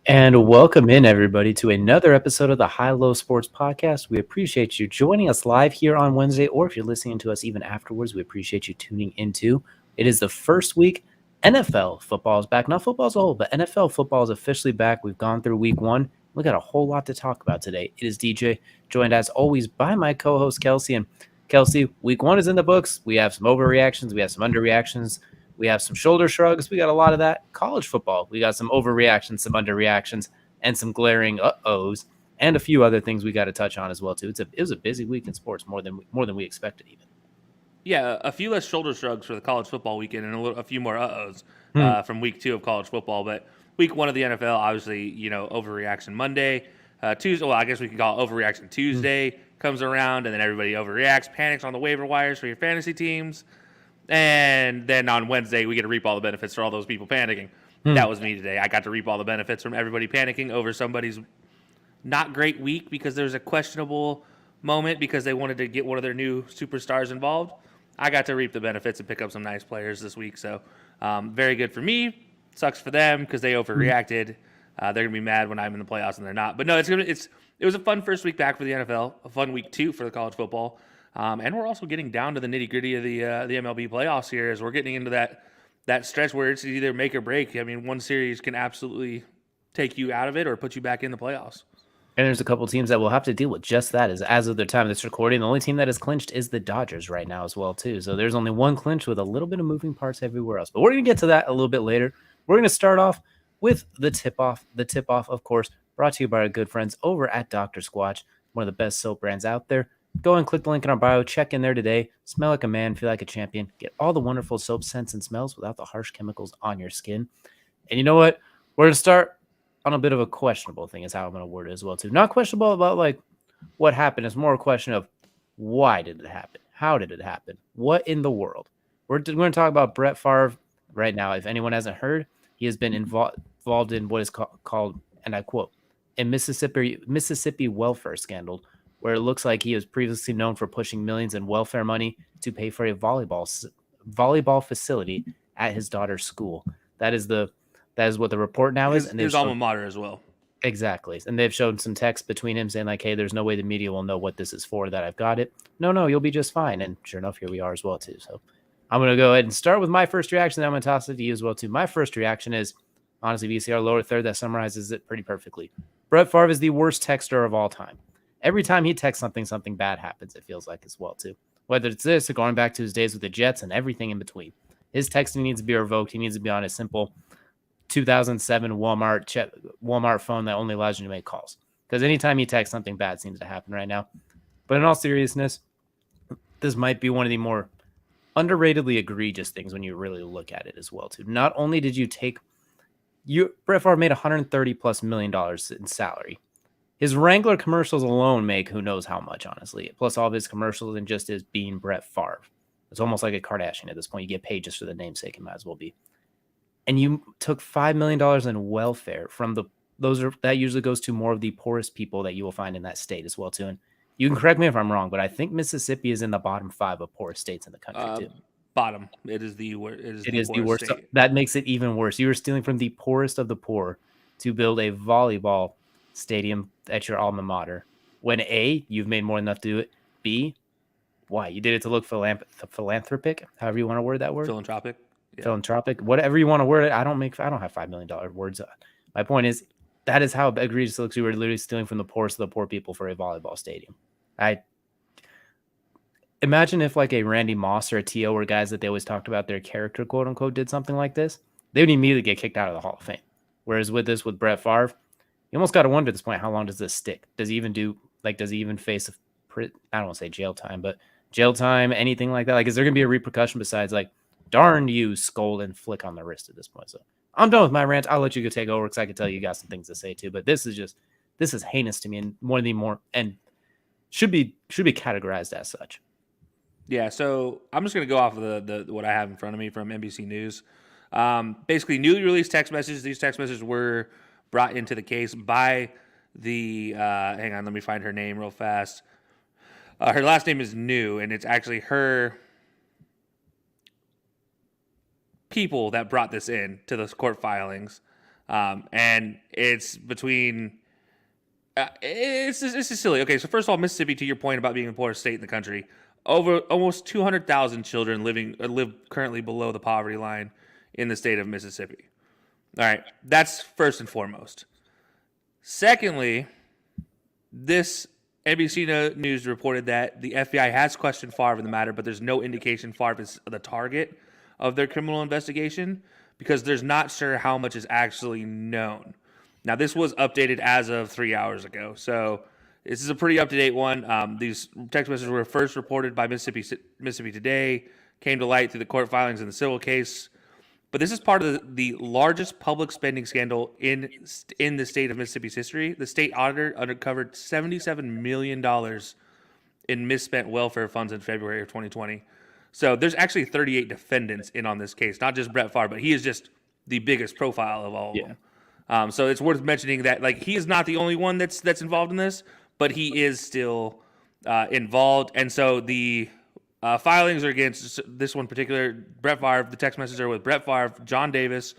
And welcome in, everybody, to another episode of the High Low Sports Podcast. We appreciate you joining us live here on Wednesday, or if you're listening to us even afterwards, we appreciate you tuning into. It is the first week. NFL football is back. Not football as a whole, but NFL football is officially back. We've gone through week one. We got a whole lot to talk about today. It is DJ, joined as always by my co-host Kelsey. And Kelsey, week one is in the books. We have some overreactions. We have some underreactions. We have some shoulder shrugs. We got a lot of that. College football, we got some overreactions, some underreactions, and some glaring uh-ohs, and a few other things we got to touch on as well too. It was a busy week in sports, more than we expected even. Yeah, a few less shoulder shrugs for the college football weekend and a few more uh-ohs from week 2 of college football. But week 1 of the NFL, obviously, overreaction Monday. Tuesday, well, I guess we could call it overreaction Tuesday comes around, and then everybody overreacts, panics on the waiver wires for your fantasy teams. And then on Wednesday, we get to reap all the benefits for all those people panicking. That was me today. I got to reap all the benefits from everybody panicking over somebody's not great week because there's a questionable moment because they wanted to get one of their new superstars involved. I got to reap the benefits and pick up some nice players this week. So very good for me. Sucks for them because they overreacted. They're gonna be mad when I'm in the playoffs and they're not. But no, it was a fun first week back for the NFL. A fun week 2 for the college football. And we're also getting down to the nitty gritty of the MLB playoffs here as we're getting into that stretch where it's either make or break. I mean, one series can absolutely take you out of it or put you back in the playoffs. And there's a couple teams that will have to deal with just that. As of the time of this recording, the only team that is clinched is the Dodgers right now as well too. So there's only one clinch with a little bit of moving parts everywhere else. But we're gonna get to that a little bit later. We're gonna start off with the tip-off. The tip-off, of course, brought to you by our good friends over at Dr. Squatch, one of the best soap brands out there. Go and click the link in our bio. Check in there today. Smell like a man. Feel like a champion. Get all the wonderful soap scents and smells without the harsh chemicals on your skin. And you know what? We're going to start on a bit of a questionable thing is how I'm going to word it as well, too. Not questionable about, like, what happened. It's more a question of why did it happen? How did it happen? What in the world? We're going to talk about Brett Favre right now. If anyone hasn't heard, he has been involved in what is called, and I quote, a Mississippi welfare scandal, where it looks like he was previously known for pushing millions in welfare money to pay for a volleyball facility at his daughter's school. That is what the report now is. And his alma mater as well. Exactly. And they've shown some text between him saying like, hey, there's no way the media will know what this is for, that I've got it. No, you'll be just fine. And sure enough, here we are as well too. So I'm going to go ahead and start with my first reaction. I'm going to toss it to you as well too. My first reaction is, honestly, VCR lower third, that summarizes it pretty perfectly. Brett Favre is the worst texter of all time. Every time he texts something bad happens, it feels like as well, too. Whether it's this or going back to his days with the Jets and everything in between. His texting needs to be revoked. He needs to be on a simple 2007 Walmart phone that only allows you to make calls. Because anytime he texts, something bad seems to happen right now. But in all seriousness, this might be one of the more underratedly egregious things when you really look at it as well, too. Not only did you take... Brett Favre made $130+ million in salary. His Wrangler commercials alone make who knows how much, honestly. Plus all of his commercials and just his being Brett Favre. It's almost like a Kardashian at this point. You get paid just for the namesake, it might as well be. And you took $5 million in welfare from that usually goes to more of the poorest people that you will find in that state as well, too. And you can correct me if I'm wrong, but I think Mississippi is in the bottom 5 of poorest states in the country, too. Bottom. It is the worst. So that makes it even worse. You were stealing from the poorest of the poor to build a volleyball stadium at your alma mater, when A, you've made more than enough to do it, B, why? You did it to look philanthropic, however you want to word that word. Philanthropic, whatever you want to word it. I don't have $5 million words. My point is, that is how egregious it looks. You were literally stealing from the poorest of the poor people for a volleyball stadium. I imagine if like a Randy Moss or a T.O. were guys that they always talked about their character, quote unquote, did something like this, they would immediately get kicked out of the Hall of Fame. Whereas with Brett Favre, you almost got to wonder at this point, how long does this stick? Does he even face I don't want to say jail time, but jail time, anything like that? Like, is there going to be a repercussion besides like, darn you, scold and flick on the wrist at this point? So I'm done with my rant. I'll let you go take over because I can tell you got some things to say too. But this is heinous to me and one of the more, and should be categorized as such. Yeah, so I'm just going to go off of the what I have in front of me from NBC News. Basically, newly released text messages. These text messages were brought into the case by the hang on, let me find her name real fast. Her last name is New, and it's actually her people that brought this in to the court filings. And it's between. It's just silly. Okay, so first of all, Mississippi, to your point about being the poorest state in the country, over almost 200,000 children live currently below the poverty line in the state of Mississippi. All right, that's first and foremost. Secondly, this NBC News reported that the FBI has questioned Favre in the matter, but there's no indication Favre is the target of their criminal investigation because there's not sure how much is actually known. Now, this was updated as of 3 hours ago, so this is a pretty up-to-date one. These text messages were first reported by Mississippi Today, came to light through the court filings in the civil case. But this is part of the largest public spending scandal in the state of Mississippi's history. The state auditor uncovered $77 million in misspent welfare funds in February of 2020. So there's actually 38 defendants in on this case, not just Brett Favre, but he is just the biggest profile of all of them. So it's worth mentioning that he is not the only one that's involved in this, but he is still involved. And so the filings are against this one particular, Brett Favre. The text messages are with Brett Favre, John Davis,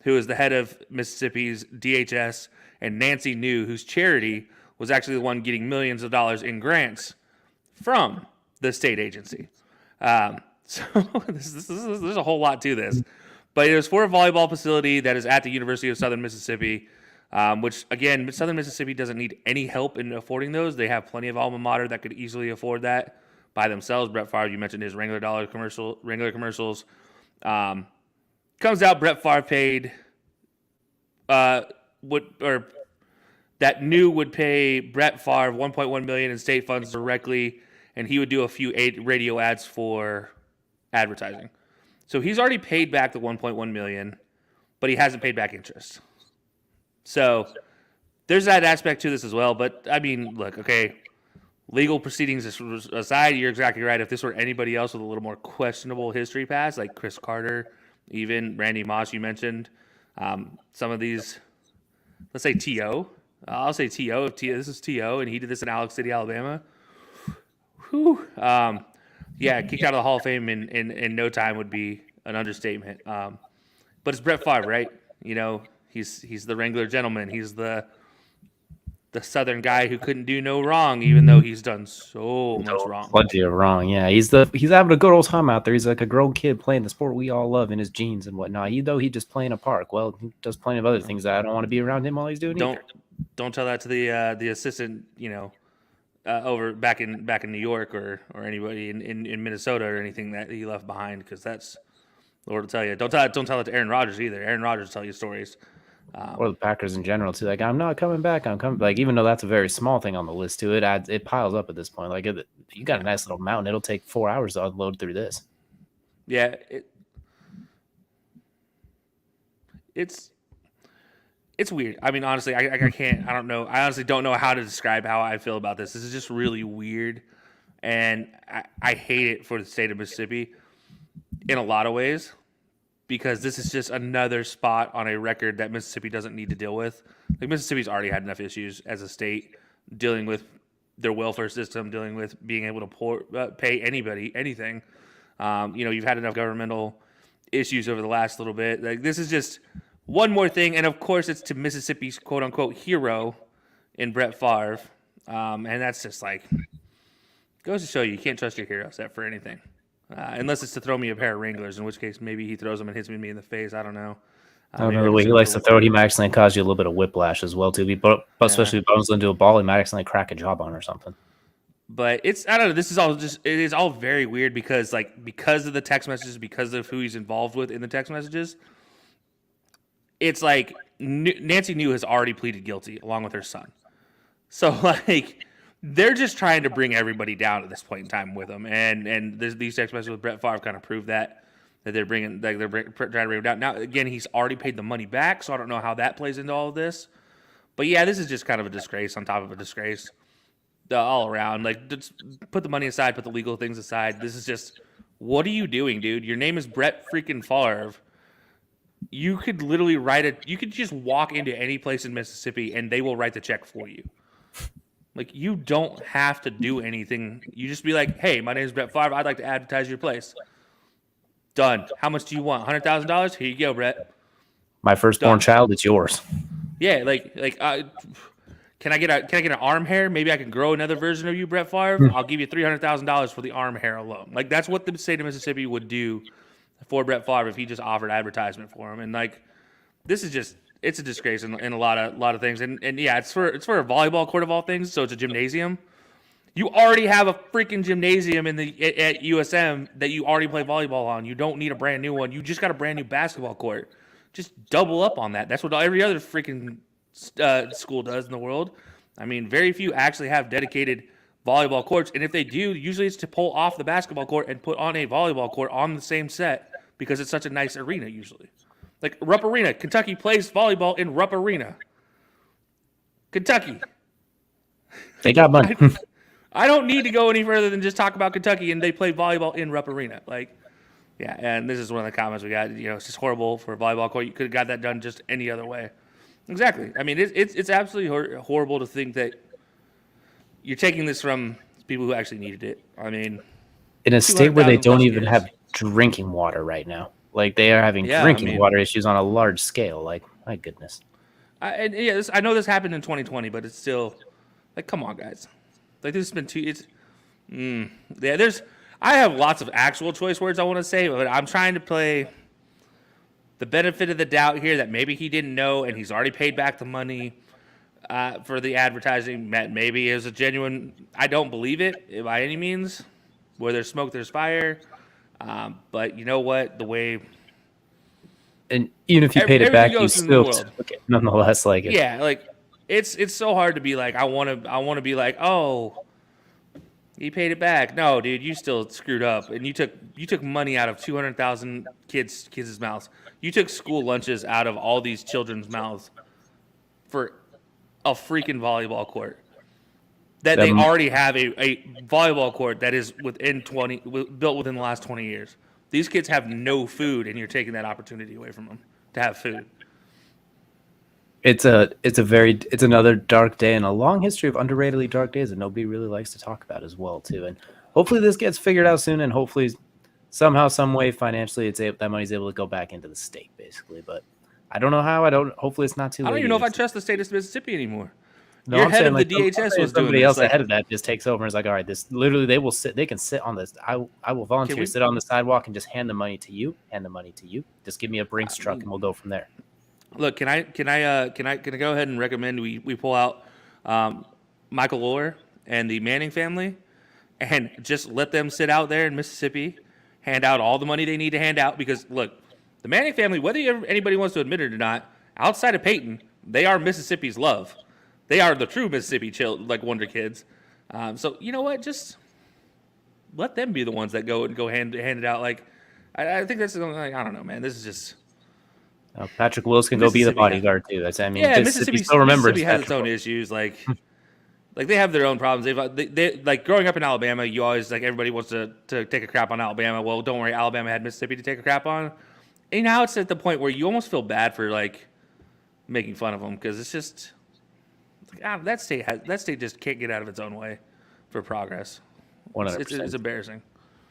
who is the head of Mississippi's DHS, and Nancy New, whose charity was actually the one getting millions of dollars in grants from the state agency. So there's a whole lot to this. But it was for a volleyball facility that is at the University of Southern Mississippi, which, again, Southern Mississippi doesn't need any help in affording those. They have plenty of alma mater that could easily afford that by themselves. Brett Favre, you mentioned his Wrangler commercials. Comes out, Brett Favre paid that New would pay Brett Favre $1.1 million in state funds directly, and he would do a few radio ads for advertising. So he's already paid back the $1.1 million, but he hasn't paid back interest. So there's that aspect to this as well. But I mean, look, okay. Legal proceedings aside, you're exactly right. If this were anybody else with a little more questionable history past, like Chris Carter, even Randy Moss, you mentioned, some of these, let's say T.O. I'll say T.O. If this is T.O. and he did this in Alex City, Alabama, kicked out of the Hall of Fame in no time would be an understatement. But it's Brett Favre, right? You know, he's the Wrangler gentleman. He's the Southern guy who couldn't do no wrong, even though he's done so much wrong. Plenty of wrong, yeah. He's having a good old time out there. He's like a grown kid playing the sport we all love in his jeans and whatnot. He just playing a park. Well, he does plenty of other things that I don't want to be around him while he's doing. Don't tell that to the assistant, over back in New York or anybody in Minnesota or anything that he left behind, because that's Lord will tell you. Don't tell it to Aaron Rodgers either. Aaron Rodgers will tell you stories. Or the Packers in general too. Like, I'm not coming back. I'm coming. Like, even though that's a very small thing on the list too, it piles up at this point. Like, you got a nice little mountain. It'll take 4 hours to unload through this. Yeah, it's weird. I mean, honestly, I can't. I don't know. I honestly don't know how to describe how I feel about this. This is just really weird, and I hate it for the state of Mississippi in a lot of ways, because this is just another spot on a record that Mississippi doesn't need to deal with. Like, Mississippi's already had enough issues as a state dealing with their welfare system, dealing with being able to pay anybody anything. You've had enough governmental issues over the last little bit. Like, this is just one more thing, and of course, it's to Mississippi's quote-unquote hero in Brett Favre, and that's just goes to show you can't trust your hero set for anything. Unless it's to throw me a pair of Wranglers, in which case maybe he throws them and hits me in the face. I don't know. I don't know the way he likes to throw it. He might accidentally cause you a little bit of whiplash as well, too. But especially if he bumps into a ball, he might accidentally crack a jawbone or something. But I don't know. This is all it is all very weird because of the text messages, because of who he's involved with in the text messages. It's like Nancy New has already pleaded guilty along with her son. So they're just trying to bring everybody down at this point in time with them, and these text messages with Brett Favre kind of prove that they're trying to bring him down. Now, again, he's already paid the money back, so I don't know how that plays into all of this. But yeah, this is just kind of a disgrace on top of a disgrace, all around. Just put the money aside, put the legal things aside. This is just, what are you doing, dude? Your name is Brett freaking Favre. You could literally you could just walk into any place in Mississippi and they will write the check for you. You don't have to do anything. You just be like, hey, my name is Brett Favre. I'd like to advertise your place. Done. How much do you want? $100,000? Here you go, Brett. My firstborn Done. child, it's yours. Yeah, can I get an arm hair? Maybe I can grow another version of you, Brett Favre. I'll give you $300,000 for the arm hair alone. Like that's what the state of Mississippi would do for Brett Favre if he just offered advertisement for him. And like this is just it's a disgrace in a lot of things. And yeah, it's for a volleyball court of all things, so it's a gymnasium. You already have a freaking gymnasium at USM that you already play volleyball on. You don't need a brand new one. You just got a brand new basketball court. Just double up on that. That's what every other freaking school does in the world. I mean, very few actually have dedicated volleyball courts, and if they do, usually it's to pull off the basketball court and put on a volleyball court on the same set because it's such a nice arena usually. Like Rupp Arena, Kentucky plays volleyball in Rupp Arena. Kentucky. They got money. I don't need to go any further than just talk about Kentucky, and they play volleyball in Rupp Arena. Like, yeah, and this is one of the comments we got. You know, it's just horrible for a volleyball court. You could have got that done just any other way. Exactly. I mean, it's absolutely horrible to think that you're taking this from people who actually needed it. I mean, in a state where they don't even have drinking water right now. Like, they are having drinking water issues on a large scale. Like, my goodness. I know this happened in 2020, but it's still, like, come on, guys. Like, this has been I have lots of actual choice words I want to say, but I'm trying to play the benefit of the doubt here that maybe he didn't know and he's already paid back the money for the advertising. Maybe it was a genuine, I don't believe it by any means. Where there's smoke, there's fire. But you know what? The way... And even if you paid it back, you still took it nonetheless. Like it. Yeah, like it's so hard to be like, I want to be like, oh, he paid it back. No, dude, you still screwed up, and you took money out of 200,000 kids' mouths. You took school lunches out of all these children's mouths for a freaking volleyball court. That they already have a volleyball court that is built within the last 20 years. These kids have no food, and you're taking that opportunity away from them to have food. It's another dark day in a long history of underratedly dark days that nobody really likes to talk about as well too. And hopefully this gets figured out soon, and hopefully somehow, some way, financially, that money's able to go back into the state, basically. But I don't know how. Hopefully it's not too late. I don't even know if I trust the state of Mississippi anymore. No, Your head of the DHS was doing somebody else ahead of that just takes over and is like, all right, this literally they can sit on this. I will volunteer sit on the sidewalk and just hand the money to you. Just give me a Brinks truck and we'll go from there. Look, can I go ahead and recommend we pull out Michael Oher and the Manning family and just let them sit out there in Mississippi, hand out all the money they need to hand out, because look, the Manning family, whether anybody wants to admit it or not, outside of Peyton, they are Mississippi's love. They are the true Mississippi wonder kids. So you know what? Just let them be the ones that go hand it out. Like I think that's like, I don't know, man. This is just. Patrick Willis can go be the bodyguard too. Mississippi has its own issues. Like they have their own problems. They like growing up in Alabama. You always like everybody wants to take a crap on Alabama. Well, don't worry, Alabama had Mississippi to take a crap on. And now it's at the point where you almost feel bad for like making fun of them, because it's just. That state just can't get out of its own way for progress. 100%. It's embarrassing.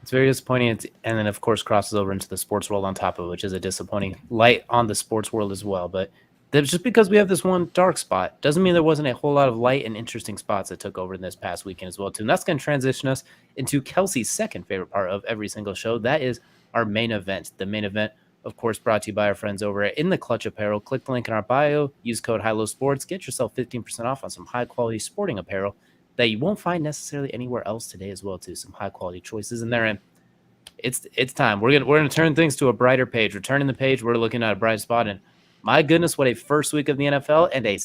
It's very disappointing, and then of course crosses over into the sports world on top of it, which is a disappointing light on the sports world as well. But just because we have this one dark spot doesn't mean there wasn't a whole lot of light and interesting spots that took over in this past weekend as well too. And that's going to transition us into Kelsey's second favorite part of every single show. That is our main event. The main event, of course, brought to you by our friends over at In the Clutch Apparel. Click the link in our bio, use code HILOSPORTS, get yourself 15% off on some high-quality sporting apparel that you won't find necessarily anywhere else today as well, too. Some high-quality choices in there, and it's time. We're gonna turn things to a brighter page. We're turning the page. We're looking at a bright spot, and my goodness, what a first week of the NFL and a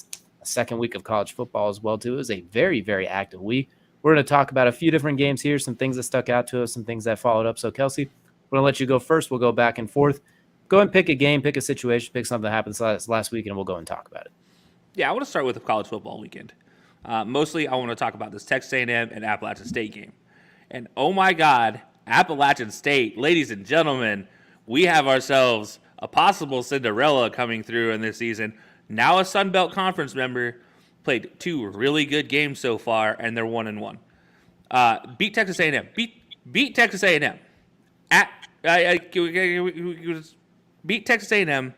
second week of college football as well, too. It was a very, very active week. We're going to talk about a few different games here, some things that stuck out to us, some things that followed up. So, Kelsey, we're going to let you go first. We'll go back and forth. Go ahead and pick a game, pick a situation, pick something that happened last week, and we'll go and talk about it. Yeah, I want to start with the college football weekend. Mostly, I want to talk about this Texas A&M and Appalachian State game. And, oh, my God, Appalachian State, ladies and gentlemen, we have ourselves a possible Cinderella coming through in this season. Now a Sun Belt Conference member, played two really good games so far, and they're 1-1. Beat Texas A&M. Beat Texas A&M. Beat Texas A&M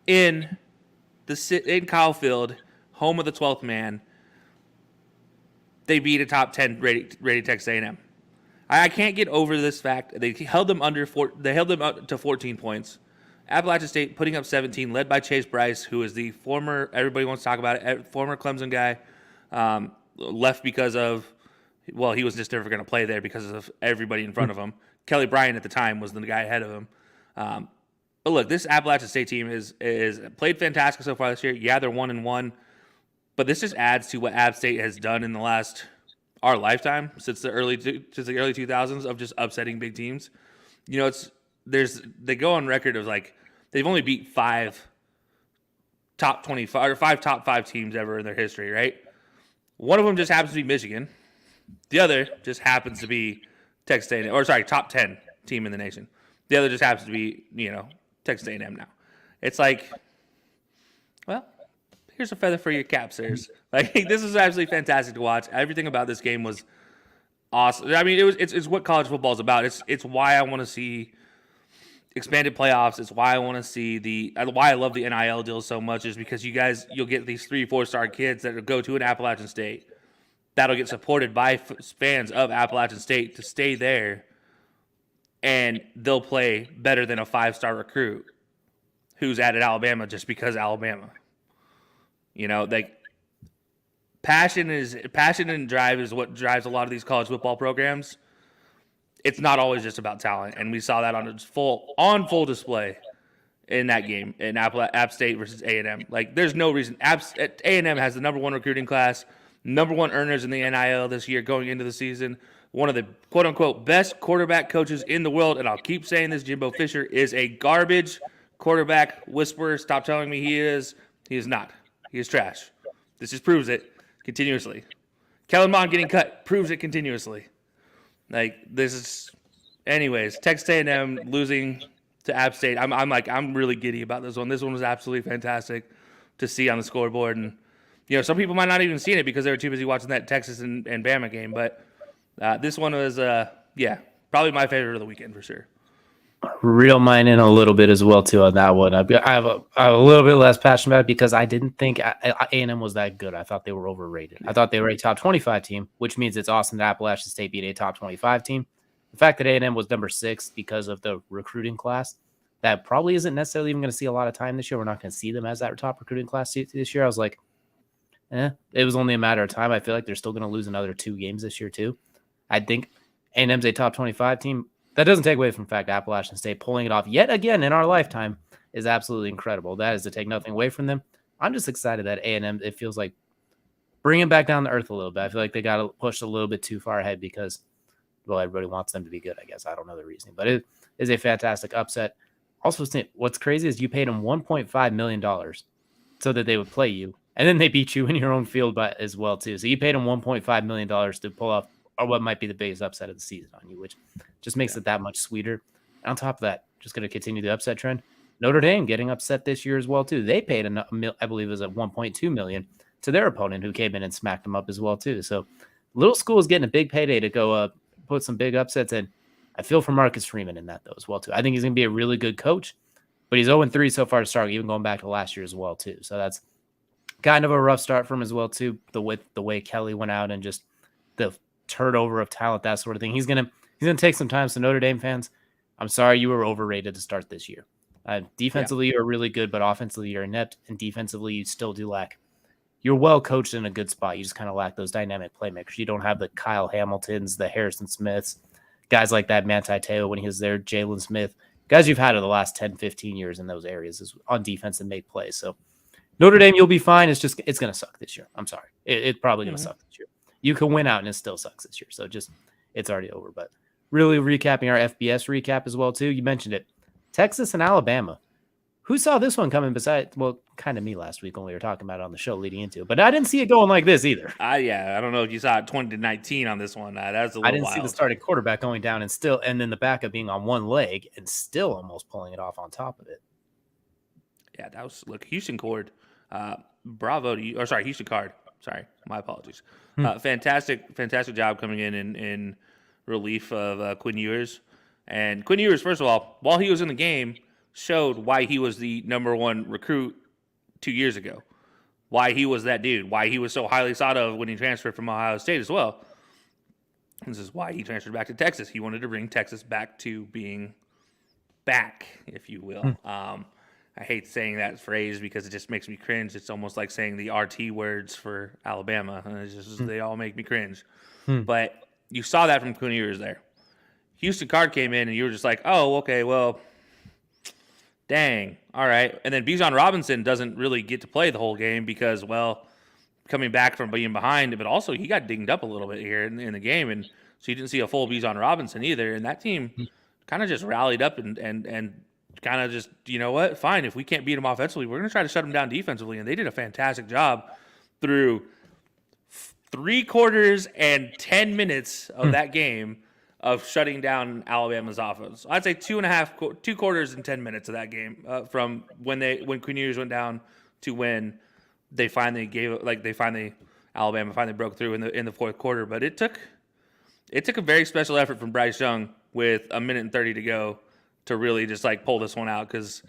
in Kyle Field, home of the 12th man, they beat a top 10 rated Texas A&M. I can't get over this fact. They held them up to 14 points. Appalachian State putting up 17, led by Chase Bryce, who is the former, everybody wants to talk about it, former Clemson guy, left because of, well, he was just never going to play there because of everybody in front of him. Kelly Bryant at the time was the guy ahead of him. But look, this Appalachian State team is played fantastic so far this year. Yeah, they're 1-1, but this just adds to what App State has done in our lifetime since the early 2000s of just upsetting big teams. You know, they go on record of like they've only beat 5 top 25 or 5 top 5 teams ever in their history, right? One of them just happens to be Michigan. The other just happens to be Texas A&M, or sorry, top 10 team in the nation. The other just happens to be, Texas A&M now. It's like, well, here's a feather for your cap, sirs. Like, this is absolutely fantastic to watch. Everything about this game was awesome. I mean, it's what college football is about. It's why I want to see expanded playoffs. It's why I want to see why I love the NIL deal so much is because you'll get these 3-4-star kids that will go to an Appalachian State that'll get supported by fans of Appalachian State to stay there, and they'll play better than a 5-star recruit who's at Alabama just because Alabama. Passion and drive is what drives a lot of these college football programs. It's not always just about talent, and we saw that on full display in that game in App State versus A&M. Like, there's no reason. A&M has the number 1 recruiting class, number 1 earners in the NIL this year going into the season. One of the quote-unquote best quarterback coaches in the world, and I'll keep saying this, Jimbo Fisher is a garbage quarterback whisperer. Stop telling me he is. He is not. He is trash. This just proves it continuously. Kellen Mond getting cut proves it continuously. Like, this is, anyways, Texas A&M losing to App State. I'm really giddy about this one. This one was absolutely fantastic to see on the scoreboard, and some people might not even seen it because they were too busy watching that Texas and Bama game. But this one was, probably my favorite of the weekend for sure. Reel mine in a little bit as well too on that one. I have a little bit less passion about it because I didn't think A&M was that good. I thought they were overrated. I thought they were a top 25 team, which means it's awesome that Appalachian State beat a top 25 team. The fact that A&M was number 6 because of the recruiting class, that probably isn't necessarily even going to see a lot of time this year. We're not going to see them as that top recruiting class this year. I was like, it was only a matter of time. I feel like they're still going to lose another 2 games this year too. I think A&M's a top 25 team. That doesn't take away from the fact Appalachian State pulling it off yet again in our lifetime is absolutely incredible. That is to take nothing away from them. I'm just excited that A&M, it feels like bringing back down to earth a little bit. I feel like they got pushed a little bit too far ahead because, well, everybody wants them to be good, I guess. I don't know the reasoning, but it is a fantastic upset. Also, what's crazy is you paid them $1.5 million so that they would play you, and then they beat you in your own field as well, too. So you paid them $1.5 million to pull off or what might be the biggest upset of the season on you, which just makes it that much sweeter. And on top of that, just going to continue the upset trend. Notre Dame getting upset this year as well, too. They paid, I believe it was at $1.2 million to their opponent who came in and smacked them up as well, too. So little school is getting a big payday to go put some big upsets in. I feel for Marcus Freeman in that, though, as well, too. I think he's going to be a really good coach, but he's 0-3 so far to start, even going back to last year as well, too. So that's kind of a rough start for him as well, too, the way Kelly went out and just the turnover of talent, that sort of thing. He's gonna take some time. So Notre Dame fans, I'm sorry you were overrated to start this year. Defensively, you're really good, but offensively, you're inept, and defensively, you still do lack. You're well coached in a good spot. You just kind of lack those dynamic playmakers. You don't have the Kyle Hamiltons, the Harrison Smiths, guys like that, Manti Te'o when he was there, Jalen Smith, guys you've had in the last 10, 15 years in those areas on defense and make plays. So Notre Dame, you'll be fine. It's going to suck this year. I'm sorry. It's probably going to suck this year. You can win out, and it still sucks this year. So it's already over. But really recapping our FBS recap as well, too. You mentioned it. Texas and Alabama. Who saw this one coming besides, well, kind of me last week when we were talking about it on the show leading into it. But I didn't see it going like this either. I don't know if you saw it 20-19 on this one. That was a little I didn't wild. see the starting quarterback going down and then the backup being on one leg and still almost pulling it off on top of it. Yeah, that was, look, Houston Card. Bravo to you. Or sorry, Houston Card. Sorry, my apologies. Fantastic job coming in relief of Quinn Ewers. And Quinn Ewers, first of all, while he was in the game, showed why he was the number one recruit 2 years ago, why he was that dude, why he was so highly sought of when he transferred from Ohio State as well. This is why he transferred back to Texas. He wanted to bring Texas back to being back, if you will. I hate saying that phrase because it just makes me cringe. It's almost like saying the RT words for Alabama. It's just, they all make me cringe. But you saw that from Quinn Ewers there. Houston Card came in, and you were just like, oh, okay, well, dang, all right. And then Bijan Robinson doesn't really get to play the whole game because, well, coming back from being behind, but also he got dinged up a little bit here in the game, and so you didn't see a full Bijan Robinson either. And that team kind of just rallied up and kind of just, you know what, fine, if we can't beat them offensively, we're going to try to shut them down defensively. And they did a fantastic job through 3 quarters and 10 minutes of that game of shutting down Alabama's offense. I'd say 2 quarters and 10 minutes of that game from when Quinn Ewers went down to when they finally Alabama finally broke through in the fourth quarter. But it took a very special effort from Bryce Young with 1:30 to go to really just like pull this one out. Because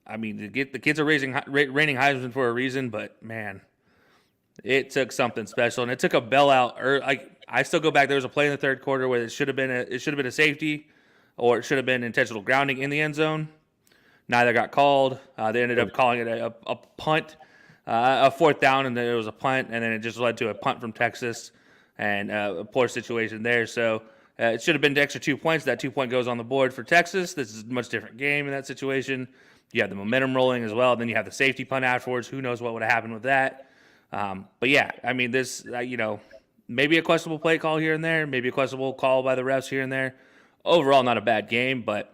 I mean, the kids are reigning Heisman for a reason, but man, it took something special, and it took a bailout. Like I still go back. There was a play in the third quarter where it should have been a safety, or it should have been intentional grounding in the end zone. Neither got called. They ended up calling it a punt, a fourth down, and then it was a punt, and then it just led to a punt from Texas, and a poor situation there. So it should have been the extra 2 points. That 2 point goes on the board for Texas. This is a much different game in that situation. You have the momentum rolling as well. Then you have the safety punt afterwards. Who knows what would have happened with that? But yeah, I mean, this, maybe a questionable play call here and there, maybe a questionable call by the refs here and there. Overall, not a bad game, but,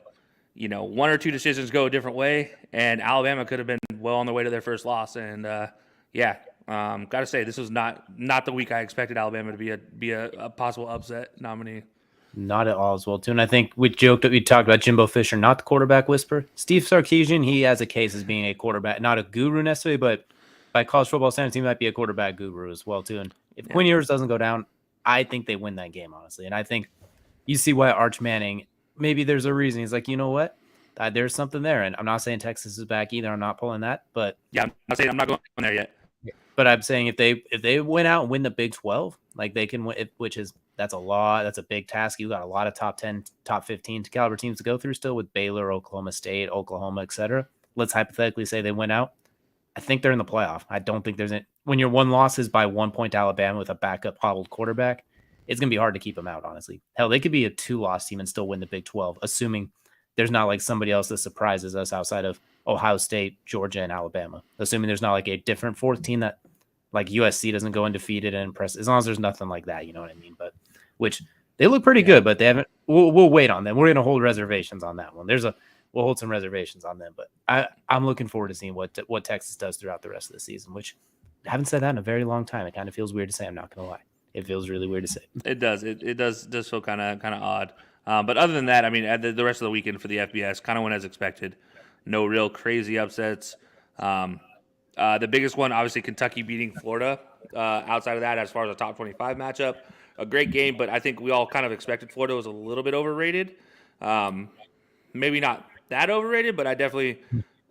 1 or 2 decisions go a different way, and Alabama could have been well on their way to their first loss. And, got to say, this was not the week I expected Alabama to be a possible upset nominee. Not at all as well, too. And I think we talked about Jimbo Fisher, not the quarterback whisperer. Steve Sarkisian, he has a case as being a quarterback, not a guru necessarily, but by college football standards, he might be a quarterback guru as well, too. And if Quinn Ewers doesn't go down, I think they win that game, honestly. And I think you see why Arch Manning, maybe there's a reason. He's like, you know what? There's something there. And I'm not saying Texas is back either. I'm not pulling that. But yeah, I'm not going there yet. But I'm saying if they win out and win the Big 12, like they can win, that's a lot. That's a big task. You got a lot of top 10, top 15 caliber teams to go through still with Baylor, Oklahoma State, Oklahoma, etc. Let's hypothetically say they win out. I think they're in the playoff. I don't think when your one loss is by 1 point to Alabama with a backup hobbled quarterback, it's going to be hard to keep them out, honestly. Hell, they could be a 2-loss team and still win the Big 12, assuming there's not like somebody else that surprises us outside of Ohio State, Georgia, and Alabama. Assuming there's not like a different fourth team that like USC doesn't go undefeated and impress, as long as there's nothing like that, you know what I mean? But which they look pretty good, but they haven't. We'll wait on them. We're going to hold reservations on that one. We'll hold some reservations on them, but I'm looking forward to seeing what Texas does throughout the rest of the season, which I haven't said that in a very long time. It kind of feels weird to say. I'm not going to lie. It feels really weird to say. It does. It does feel kind of odd. But other than that, I mean, the rest of the weekend for the FBS kind of went as expected. No real crazy upsets. The biggest one, obviously, Kentucky beating Florida. Outside of that, as far as a top 25 matchup, a great game, but I think we all kind of expected Florida was a little bit overrated. Maybe not that overrated, but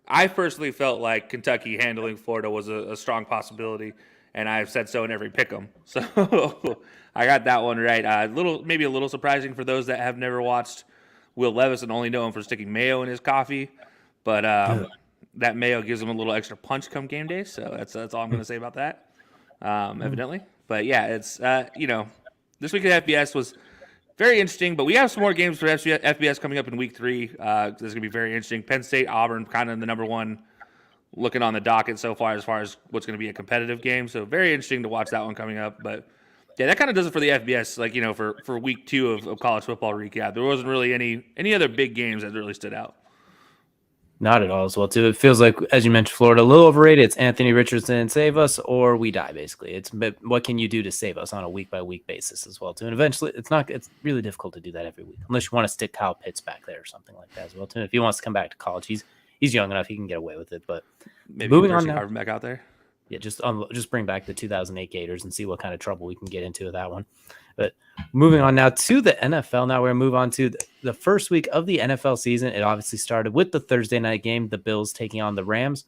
I personally felt like Kentucky handling Florida was a strong possibility, and I've said so in every pick'em. So I got that one right. Maybe a little surprising for those that have never watched Will Levis and only know him for sticking mayo in his coffee, but that mayo gives him a little extra punch come game day. So that's all I'm going to say about that. Evidently, but yeah, it's this week at FBS was very interesting, but we have some more games for FBS coming up in week 3. This is going to be very interesting. Penn State, Auburn, kind of the number one looking on the docket so far as what's going to be a competitive game. So very interesting to watch that one coming up. But yeah, that kind of does it for the FBS, for week 2 of college football recap. There wasn't really any other big games that really stood out. Not at all as well, too. It feels like, as you mentioned, Florida, a little overrated. It's Anthony Richardson, save us, or we die, basically. It's what can you do to save us on a week-by-week basis as well, too. And eventually, it's really difficult to do that every week, unless you want to stick Kyle Pitts back there or something like that as well, too. If he wants to come back to college, he's young enough, he can get away with it. But maybe moving on now. Back out there. Yeah, just bring back the 2008 Gators and see what kind of trouble we can get into with that one. But moving on now to the NFL. Now we're going to move on to the first week of the NFL season. It obviously started with the Thursday night game, the Bills taking on the Rams.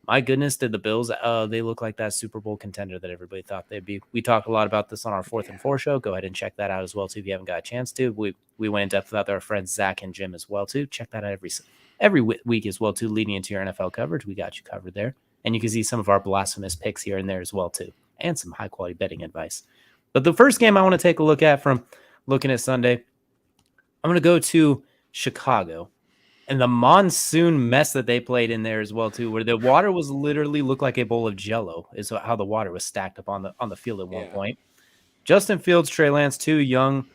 My goodness, did the Bills, they look like that Super Bowl contender that everybody thought they'd be. We talked a lot about this on our 4th and 4 show. Go ahead and check that out as well, too, if you haven't got a chance to. We went in depth with our friends Zach and Jim as well, too. Check that out every week as well, too, leading into your NFL coverage. We got you covered there. And you can see some of our blasphemous picks here and there as well, too, and some high-quality betting advice. But the first game I want to take a look at from looking at Sunday, I'm going to go to Chicago. And the monsoon mess that they played in there as well, too, where the water was literally looked like a bowl of Jell-O, is how the water was stacked up on the field at one point. Justin Fields, Trey Lance, two young,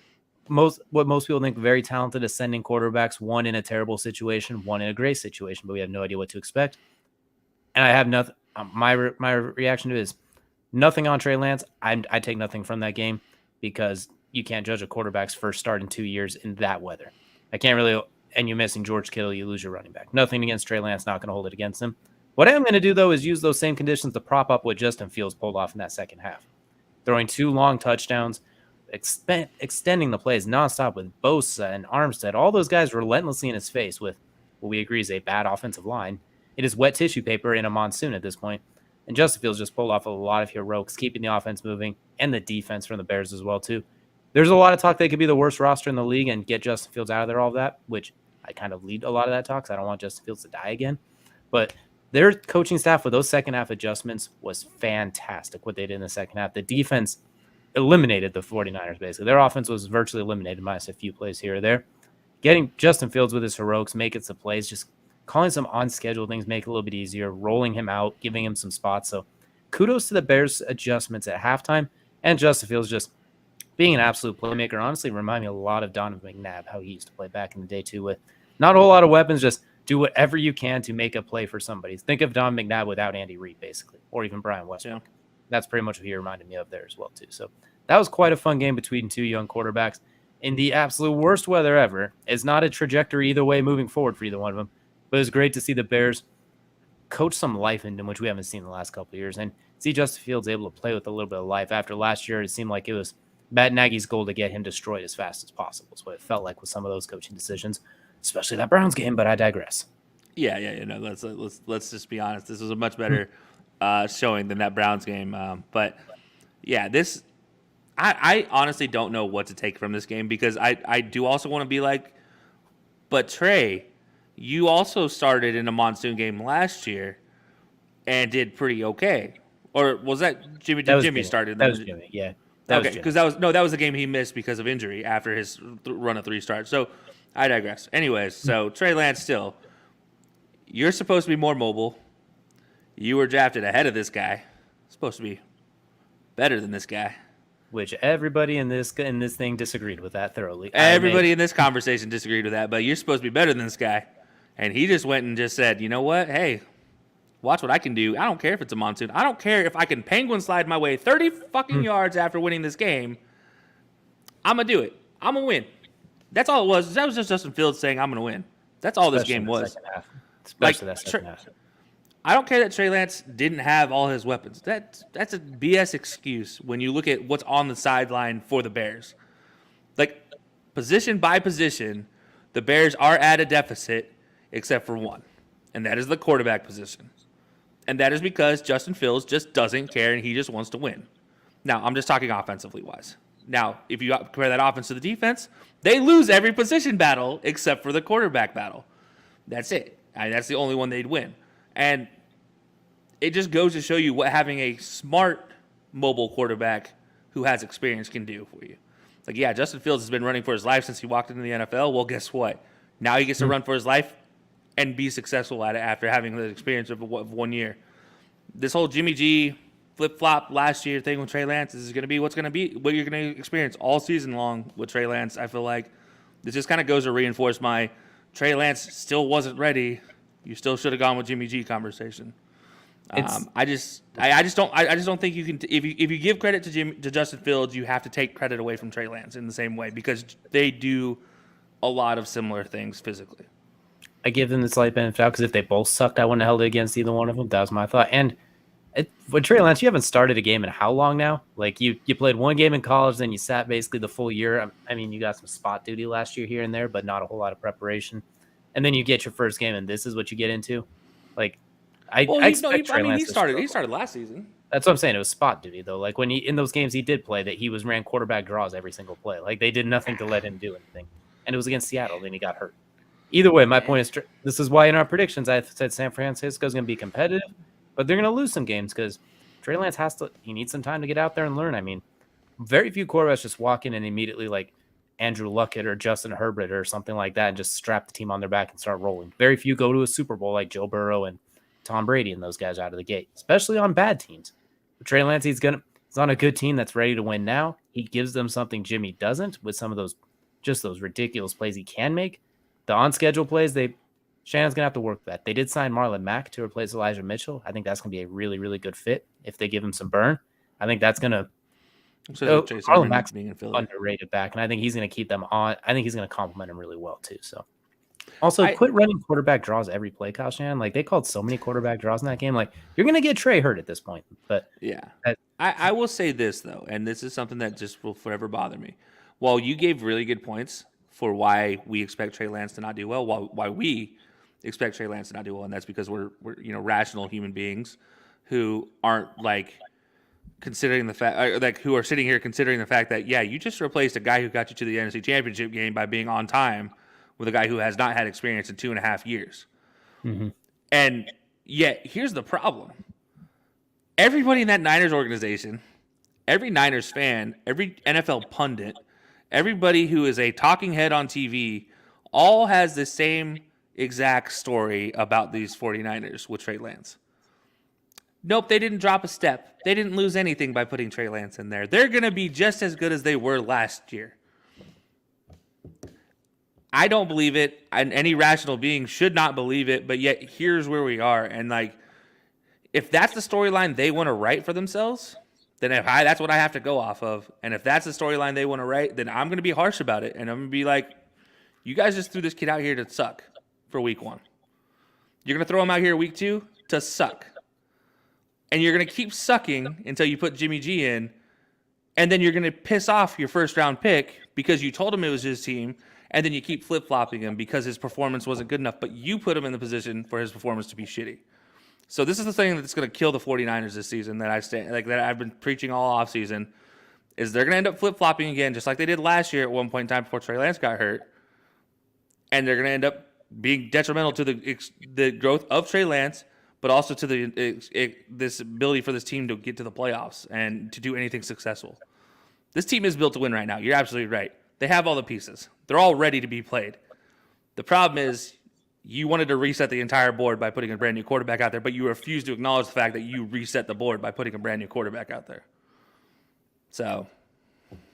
what most people think very talented ascending quarterbacks, one in a terrible situation, one in a great situation, but we have no idea what to expect. And I have nothing. My reaction to it is nothing on Trey Lance. I take nothing from that game because you can't judge a quarterback's first start in 2 years in that weather. I can't really. And you're missing George Kittle, you lose your running back. Nothing against Trey Lance, not going to hold it against him. What I am going to do, though, is use those same conditions to prop up what Justin Fields pulled off in that second half. Throwing 2 long touchdowns, extending the plays nonstop with Bosa and Armstead. All those guys relentlessly in his face with what we agree is a bad offensive line. It is wet tissue paper in a monsoon at this point. And Justin Fields just pulled off a lot of heroics, keeping the offense moving and the defense from the Bears as well, too. There's a lot of talk they could be the worst roster in the league and get Justin Fields out of there, all of that, which I kind of lead a lot of that talk, so I don't want Justin Fields to die again. But their coaching staff with those second half adjustments was fantastic, what they did in the second half. The defense eliminated the 49ers, basically. Their offense was virtually eliminated, minus a few plays here or there. Getting Justin Fields with his heroics, making some plays, just calling some on-schedule things, make it a little bit easier, rolling him out, giving him some spots. So kudos to the Bears' adjustments at halftime, and Justin Fields just being an absolute playmaker. Honestly, remind me a lot of Donovan McNabb, how he used to play back in the day, too, with not a whole lot of weapons, just do whatever you can to make a play for somebody. Think of Don McNabb without Andy Reid, basically, or even Brian Westbrook. Yeah. That's pretty much what he reminded me of there as well, too. So that was quite a fun game between 2 young quarterbacks in the absolute worst weather ever. It's not a trajectory either way moving forward for either one of them, but it was great to see the Bears coach some life into them, which we haven't seen in the last couple of years, and see Justin Fields able to play with a little bit of life. After last year, it seemed like it was Matt Nagy's goal to get him destroyed as fast as possible. That's what it felt like with some of those coaching decisions, especially that Browns game, but I digress. Yeah. No, let's just be honest. This was a much better showing than that Browns game. But yeah, I honestly don't know what to take from this game because I do also want to be like, but Trey, you also started in a monsoon game last year and did pretty okay. Or was that Jimmy? Jimmy started. That was Jimmy. Yeah. Okay, because that was the game he missed because of injury after his run of 3 starts. So I digress. Anyways, so Trey Lance still, you're supposed to be more mobile. You were drafted ahead of this guy. Supposed to be better than this guy. Which everybody in this thing disagreed with that thoroughly. Everybody in this conversation disagreed with that, but you're supposed to be better than this guy. And he just went and just said, you know what? Hey, watch what I can do. I don't care if it's a monsoon. I don't care if I can penguin slide my way 30 fucking yards after winning this game. I'm going to do it. I'm going to win. That's all it was. That was just Justin Fields saying, I'm going to win. That's all this game was. Especially that second half. I don't care that Trey Lance didn't have all his weapons. That's a BS excuse when you look at what's on the sideline for the Bears. Like, position by position, the Bears are at a deficit except for one, and that is the quarterback position. And that is because Justin Fields just doesn't care and he just wants to win. Now, I'm just talking offensively wise. Now, if you compare that offense to the defense, they lose every position battle except for the quarterback battle. That's it. That's the only one they'd win. And it just goes to show you what having a smart mobile quarterback who has experience can do for you. Like, yeah, Justin Fields has been running for his life since he walked into the NFL. Well, guess what? Now he gets to run for his life and be successful at it after having the experience of 1 year. This whole Jimmy G flip-flop last year thing with Trey Lance is going to be what you're going to experience all season long with Trey Lance. I feel like this just kind of goes to reinforce my Trey Lance still wasn't ready. You still should have gone with Jimmy G conversation. I just don't think you can. If you give credit to Justin Fields, you have to take credit away from Trey Lance in the same way because they do a lot of similar things physically. I give them the slight benefit out because if they both sucked, I wouldn't have held it against either one of them. That was my thought. And With Trey Lance, you haven't started a game in how long now? Like you played one game in college, then you sat basically the full year. I mean, you got some spot duty last year here and there, but not a whole lot of preparation. And then you get your first game, and this is what you get into. Like, Well, I expect Trey Lance he to started. He struggle. started last season. That's what I'm saying. It was spot duty though. Like when he in those games he did play, that he was ran quarterback draws every single play. Like they did nothing to let him do anything, and it was against Seattle. Then he got hurt. Either way, my point is this is why in our predictions I said San Francisco is going to be competitive, but they're going to lose some games because Trey Lance he needs some time to get out there and learn. I mean, very few quarterbacks just walk in and immediately like Andrew Luckett or Justin Herbert or something like that and just strap the team on their back and start rolling. Very few go to a Super Bowl like Joe Burrow and Tom Brady and those guys out of the gate, especially on bad teams. But Trey Lance, he's on a good team that's ready to win now. He gives them something Jimmy doesn't with some of those ridiculous plays he can make. The on-schedule plays, Shannon's going to have to work that. They did sign Marlon Mack to replace Elijah Mitchell. I think that's going to be a really, really good fit if they give him some burn. I think that's going to Marlon Mack's being underrated back, and I think he's going to keep them on. I think he's going to complement him really well, too. So, also, quit running quarterback draws every play, Kyle Shannon. Like, they called so many quarterback draws in that game. Like, you're going to get Trey hurt at this point. But yeah. I will say this, though, and this is something that just will forever bother me. While you gave really good points for why we expect Trey Lance to not do well, why we expect Trey Lance to not do well, and that's because we're rational human beings who aren't like considering the fact like who are sitting here considering the fact that you just replaced a guy who got you to the NFC Championship game by being on time with a guy who has not had experience in 2.5 years. Mm-hmm. And yet here's the problem. Everybody in that Niners organization, every Niners fan, every NFL pundit, everybody who is a talking head on TV all has the same exact story about these 49ers with Trey Lance. Nope, they didn't drop a step. They didn't lose anything by putting Trey Lance in there. They're going to be just as good as they were last year. I don't believe it, and any rational being should not believe it, but yet here's where we are. And like, if that's the storyline they want to write for themselves, then that's what I have to go off of. And if that's the storyline they want to write, then I'm going to be harsh about it. And I'm going to be like, you guys just threw this kid out here to suck for week 1. You're going to throw him out here week 2 to suck. And you're going to keep sucking until you put Jimmy G in. And then you're going to piss off your first-round pick because you told him it was his team. And then you keep flip-flopping him because his performance wasn't good enough. But you put him in the position for his performance to be shitty. So this is the thing that's going to kill the 49ers this season that I've been preaching all offseason, is they're going to end up flip-flopping again, just like they did last year at one point in time before Trey Lance got hurt. And they're going to end up being detrimental to the growth of Trey Lance, but also to this ability for this team to get to the playoffs and to do anything successful. This team is built to win right now. You're absolutely right. They have all the pieces. They're all ready to be played. The problem is you wanted to reset the entire board by putting a brand new quarterback out there, but you refuse to acknowledge the fact that you reset the board by putting a brand new quarterback out there. So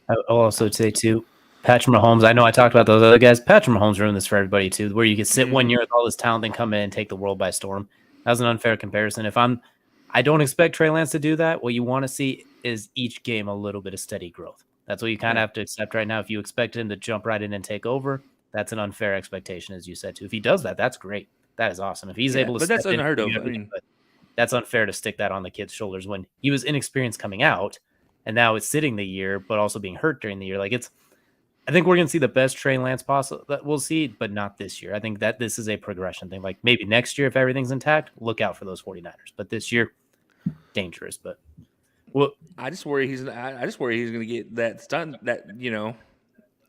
I'll also say too, Patrick Mahomes. I know I talked about those other guys. Patrick Mahomes ruined this for everybody too, where you could sit 1 year with all this talent and come in and take the world by storm. That was an unfair comparison. I don't expect Trey Lance to do that. What you want to see is each game a little bit of steady growth. That's what you kind of have to accept right now. If you expect him to jump right in and take over, that's an unfair expectation, as you said too. If he does that, that's great. That is awesome. If he's able to, but that's unheard of. That's unfair to stick that on the kid's shoulders when he was inexperienced coming out, and now it's sitting the year, but also being hurt during the year. Like I think we're going to see the best Trey Lance possible that we'll see, but not this year. I think that this is a progression thing. Like maybe next year, if everything's intact, look out for those 49ers. But this year, dangerous. But I just worry he's going to get that stunt,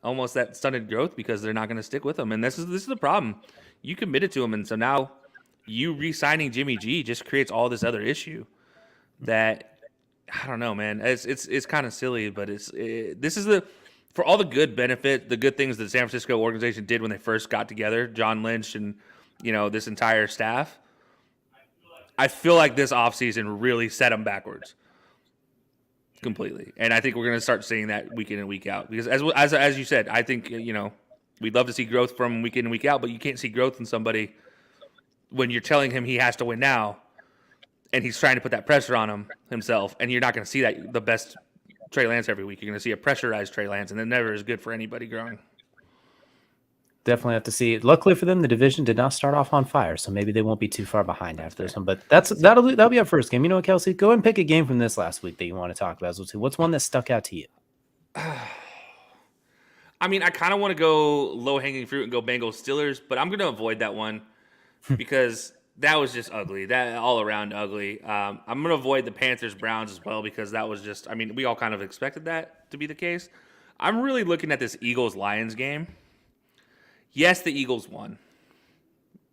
almost that stunted growth because they're not going to stick with him. And this is the problem. You committed to him, and so now you re-signing Jimmy G just creates all this other issue that I don't know, man. It's kind of silly, but this is for all the good benefit, the good things the San Francisco organization did when they first got together, John Lynch and this entire staff. I feel like this offseason really set them backwards completely, and I think we're going to start seeing that week in and week out. Because as you said, I think we'd love to see growth from week in and week out, but you can't see growth in somebody when you're telling him he has to win now, and he's trying to put that pressure on himself, and you're not going to see that the best Trey Lance every week. You're going to see a pressurized Trey Lance, and that never is good for anybody growing. definitely have to see. Luckily for them, the division did not start off on fire, so maybe they won't be too far behind after this one. But that'll be our first game. You know what, Kelsey? Go ahead and pick a game from this last week that you want to talk about as well too. What's one that stuck out to you? I mean, I kind of want to go low-hanging fruit and go Bengals Steelers, but I'm going to avoid that one because that was just ugly. That all around ugly. I'm going to avoid the Panthers Browns as well because that was just. I mean, we all kind of expected that to be the case. I'm really looking at this Eagles Lions game. Yes, the Eagles won.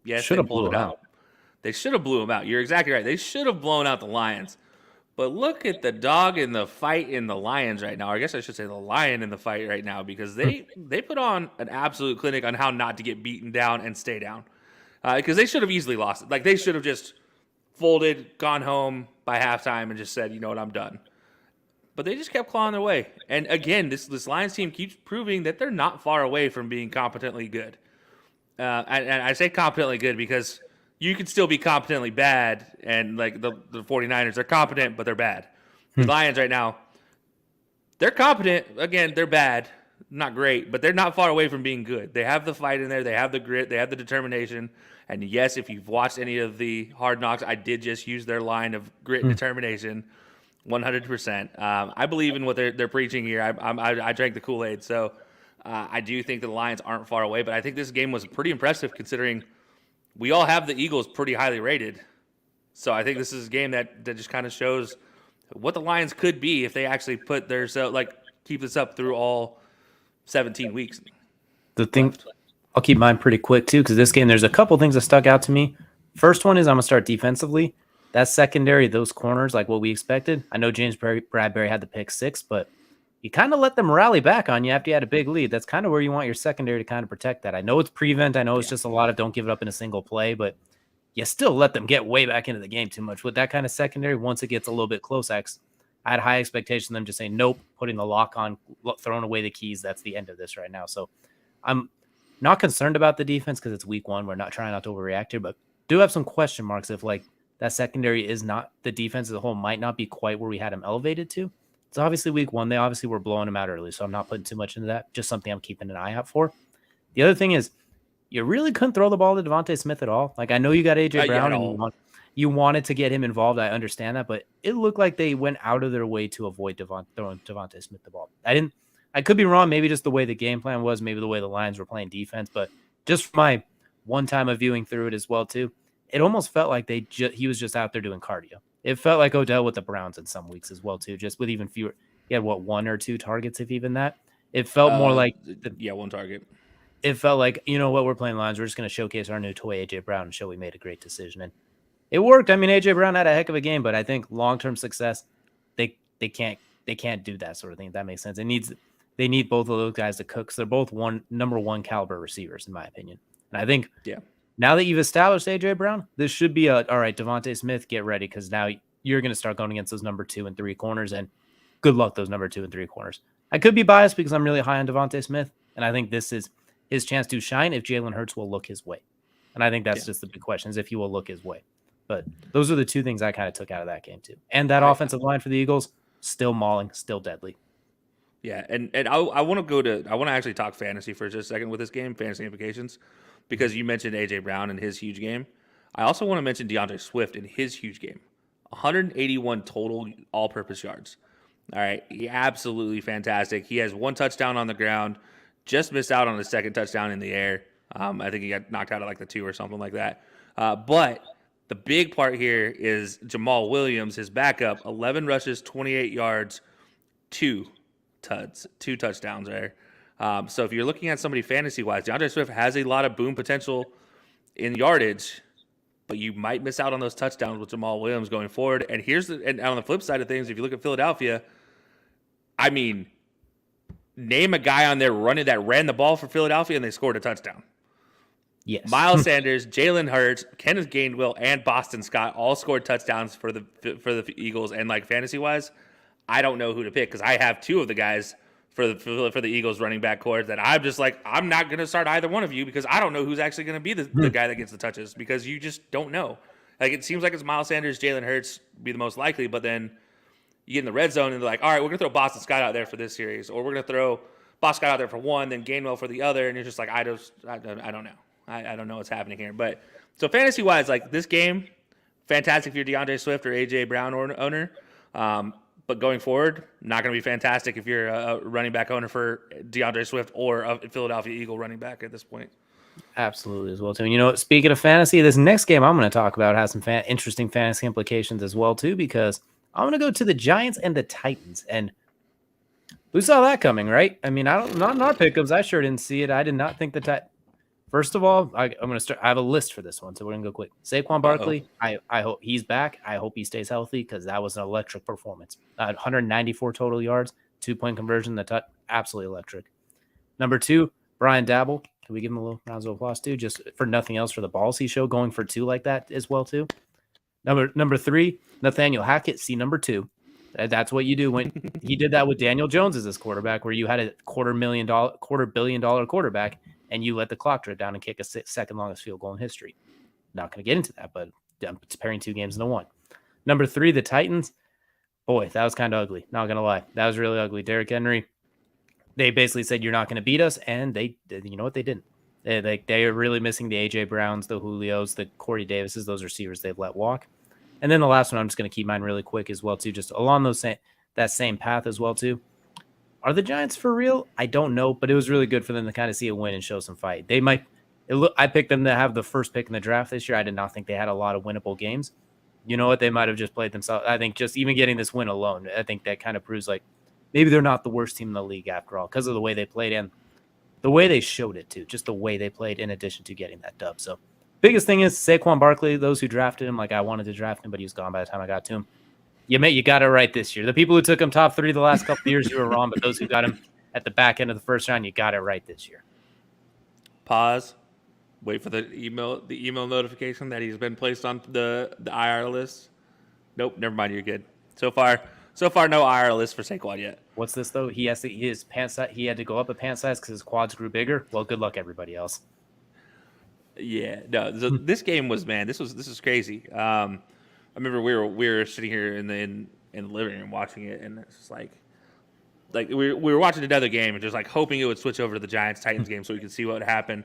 Yes, they pulled it out. They should have blew them out. You're exactly right. They should have blown out the Lions. But look at the dog in the fight in the Lions right now. Or I guess I should say the lion in the fight right now because they put on an absolute clinic on how not to get beaten down and stay down. Because they should have easily lost it. Like, they should have just folded, gone home by halftime, and just said, you know what, I'm done. But they just kept clawing their way. And again, this Lions team keeps proving that they're not far away from being competently good. And I say competently good because you can still be competently bad, and like the 49ers, they're competent, but they're bad. The Lions right now, they're competent. Again, they're bad. Not great, but they're not far away from being good. They have the fight in there. They have the grit. They have the determination. And yes, if you've watched any of the Hard Knocks, I did just use their line of grit and determination. 100%. I believe in what they're preaching here. I drank the Kool-Aid, so I do think the Lions aren't far away. But I think this game was pretty impressive considering we all have the Eagles pretty highly rated. So I think this is a game that just kind of shows what the Lions could be if they actually put their keep this up through all 17 weeks. The thing, I'll keep mine pretty quick too, because this game there's a couple things that stuck out to me. First one is I'm gonna start defensively. That secondary, those corners, like what we expected. I know James Bradbury had the pick 6, but you kind of let them rally back on you after you had a big lead. That's kind of where you want your secondary to kind of protect that. I know it's prevent. I know it's just a lot of don't give it up in a single play, but you still let them get way back into the game too much. With that kind of secondary, once it gets a little bit close, I had high expectations of them just saying, nope, putting the lock on, throwing away the keys. That's the end of this right now. So I'm not concerned about the defense because it's week 1. We're not trying not to overreact here, but do have some question marks if that secondary is not, the defense as a whole might not be quite where we had them elevated to. It's obviously week 1. They obviously were blowing them out early, so I'm not putting too much into that. Just something I'm keeping an eye out for. The other thing is, you really couldn't throw the ball to Devontae Smith at all. Like, I know you got A.J. Brown and you wanted to get him involved. I understand that, but it looked like they went out of their way to avoid throwing Devontae Smith the ball. I could be wrong. Maybe just the way the game plan was, maybe the way the Lions were playing defense, but just my one time of viewing through it as well too, it almost felt like he was just out there doing cardio. It felt like Odell with the Browns in some weeks as well too, just with even fewer. He had 1 or 2 targets, if even that. It felt more like 1 target. It felt like, you know what, we're playing Lions. We're just going to showcase our new toy A.J. Brown and show we made a great decision, and it worked. I mean, A.J. Brown had a heck of a game, but I think long-term success, they can't do that sort of thing. If that makes sense. They need both of those guys to cook. So they're both number 1 caliber receivers, in my opinion. And I think now that you've established A.J. Brown, this should be all right, Devontae Smith, get ready, because now you're going to start going against those number 2 and 3 corners, and good luck those number 2 and 3 corners. I could be biased because I'm really high on Devontae Smith, and I think this is his chance to shine if Jalen Hurts will look his way. And I think that's just the big question, is if he will look his way. But those are the 2 things I kind of took out of that game too. And that offensive line for the Eagles, still mauling, still deadly. Yeah, and I want to actually talk fantasy for just a second with this game, fantasy implications, because you mentioned A.J. Brown and his huge game. I also want to mention DeAndre Swift in his huge game. 181 total all-purpose yards. All right, he absolutely fantastic. He has 1 touchdown on the ground, just missed out on his 2nd touchdown in the air. I think he got knocked out at the 2 or something like that. But the big part here is Jamal Williams, his backup, 11 rushes, 28 yards, 2 touchdowns there. So if you're looking at somebody fantasy-wise, DeAndre Swift has a lot of boom potential in yardage, but you might miss out on those touchdowns with Jamal Williams going forward. And and on the flip side of things, if you look at Philadelphia, I mean, name a guy on there that ran the ball for Philadelphia and they scored a touchdown. Yes. Miles Sanders, Jalen Hurts, Kenneth Gainwell, and Boston Scott all scored touchdowns for the Eagles. And fantasy-wise, I don't know who to pick because I have 2 of the guys for the Eagles running back core that I'm just I'm not going to start either one of you because I don't know who's actually going to be the guy that gets the touches because you just don't know. It seems like it's Miles Sanders, Jalen Hurts be the most likely, but then you get in the red zone and they're like, all right, we're going to throw Boston Scott out there for this series, or we're going to throw Boss got out there for one, then Gainwell for the other, and you're just like, I don't know. I don't know what's happening here. But so fantasy-wise, like this game, fantastic if you're DeAndre Swift or A.J. Brown owner. But going forward, not going to be fantastic if you're a running back owner for DeAndre Swift or a Philadelphia Eagle running back at this point. Absolutely as well, too. And you know what? Speaking of fantasy, this next game I'm going to talk about has some interesting fantasy implications as well, too, because I'm going to go to the Giants and the Titans. And who saw that coming, right? I mean, not in our pickups. I sure didn't see it. I did not think the Titans. First of all, I'm going to start. I have a list for this one, so we're going to go quick. Saquon Barkley, I hope he's back. I hope he stays healthy because that was an electric performance. 194 total yards, 2-point conversion, absolutely electric. Number 2, Brian Dabble. Can we give him a little round of applause too? Just for nothing else, for the balls he showed going for 2 like that as well too. Number 3, Nathaniel Hackett. See number 2. That's what you do when he did that with Daniel Jones as his quarterback, where you had a $250 million quarterback. And you let the clock drip down and kick a second longest field goal in history. Not going to get into that, but I'm pairing 2 games into 1. Number 3, the Titans. Boy, that was kind of ugly. Not going to lie. That was really ugly. Derrick Henry, they basically said, you're not going to beat us. And they did. You know what? They didn't. They are really missing the A.J. Browns, the Julios, the Corey Davises, those receivers they've let walk. And then the last one, I'm just going to keep mine really quick as well, too, just along that same path as well, too. Are the Giants for real? I don't know, but it was really good for them to kind of see a win and show some fight. They might. I picked them to have the first pick in the draft this year. I did not think they had a lot of winnable games. You know what? They might have just played themselves. I think just even getting this win alone, I think that kind of proves like maybe they're not the worst team in the league after all because of the way they played and the way they showed it too. Just the way they played in addition to getting that dub. So biggest thing is Saquon Barkley. Those who drafted him, like I wanted to draft him, but he was gone by the time I got to him. You got it right this year. The people who took him top 3 the last couple of years, you were wrong. But those who got him at the back end of the first round, you got it right this year. Pause. Wait for the email notification that he's been placed on the IR list. Nope, never mind. You're good. So far, no IR list for Saquon yet. What's this though? He had to go up a pant size because his quads grew bigger. Well, good luck, everybody else. Yeah, no. So this game was this is crazy. I remember we were sitting here in the living room watching it, and it's just like we were watching another game and just like hoping it would switch over to the Giants-Titans game so we could see what would happen.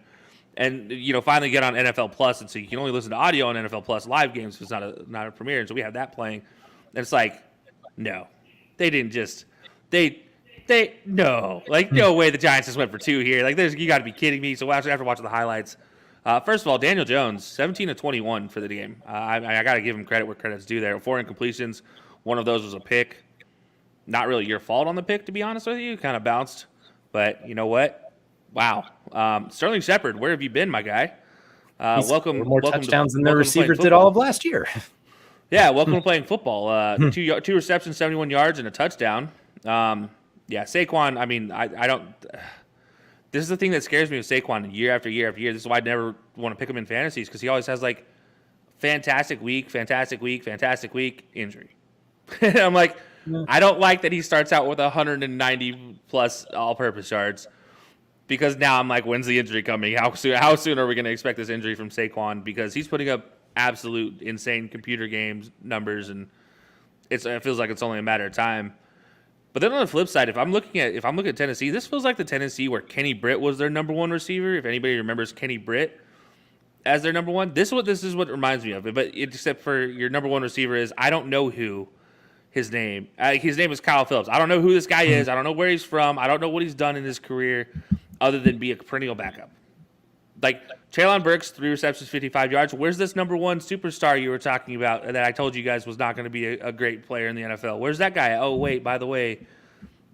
And finally get on NFL Plus, and so you can only listen to audio on NFL Plus live games if it's not a premiere. And so we have that playing, and it's like, no, they didn't just no way the Giants just went for 2 here. Like you got to be kidding me. So after watching the highlights. First of all, Daniel Jones, 17 of 21 for the game. I got to give him credit where credit's due there. 4 incompletions. One of those was a pick. Not really your fault on the pick, to be honest with you. Kind of bounced. But you know what? Wow. Sterling Shepard, where have you been, my guy? Welcome. More touchdowns than the receivers did all of last year. Yeah, welcome to playing football. 2 receptions, 71 yards, and a touchdown. Saquon, I mean, I don't – this is the thing that scares me with Saquon year after year after year. This is why I never want to pick him in fantasies because he always has like fantastic week, injury. I'm like, I don't like that he starts out with 190 plus all-purpose yards because now I'm like, when's the injury coming? How soon are we going to expect this injury from Saquon? Because he's putting up absolute insane computer games numbers, and it feels like it's only a matter of time. But then on the flip side, if I'm looking at Tennessee, this feels like the Tennessee where Kenny Britt was their number 1 receiver. If anybody remembers Kenny Britt as their number 1, this is what it reminds me of. But except for your number 1 receiver is I don't know who his name. His name is Kyle Phillips. I don't know who this guy is. I don't know where he's from. I don't know what he's done in his career other than be a perennial backup. Like Treylon Burks, 3 receptions, 55 yards. Where's this number 1 superstar you were talking about that I told you guys was not going to be a great player in the NFL? Where's that guy? Oh, wait, by the way,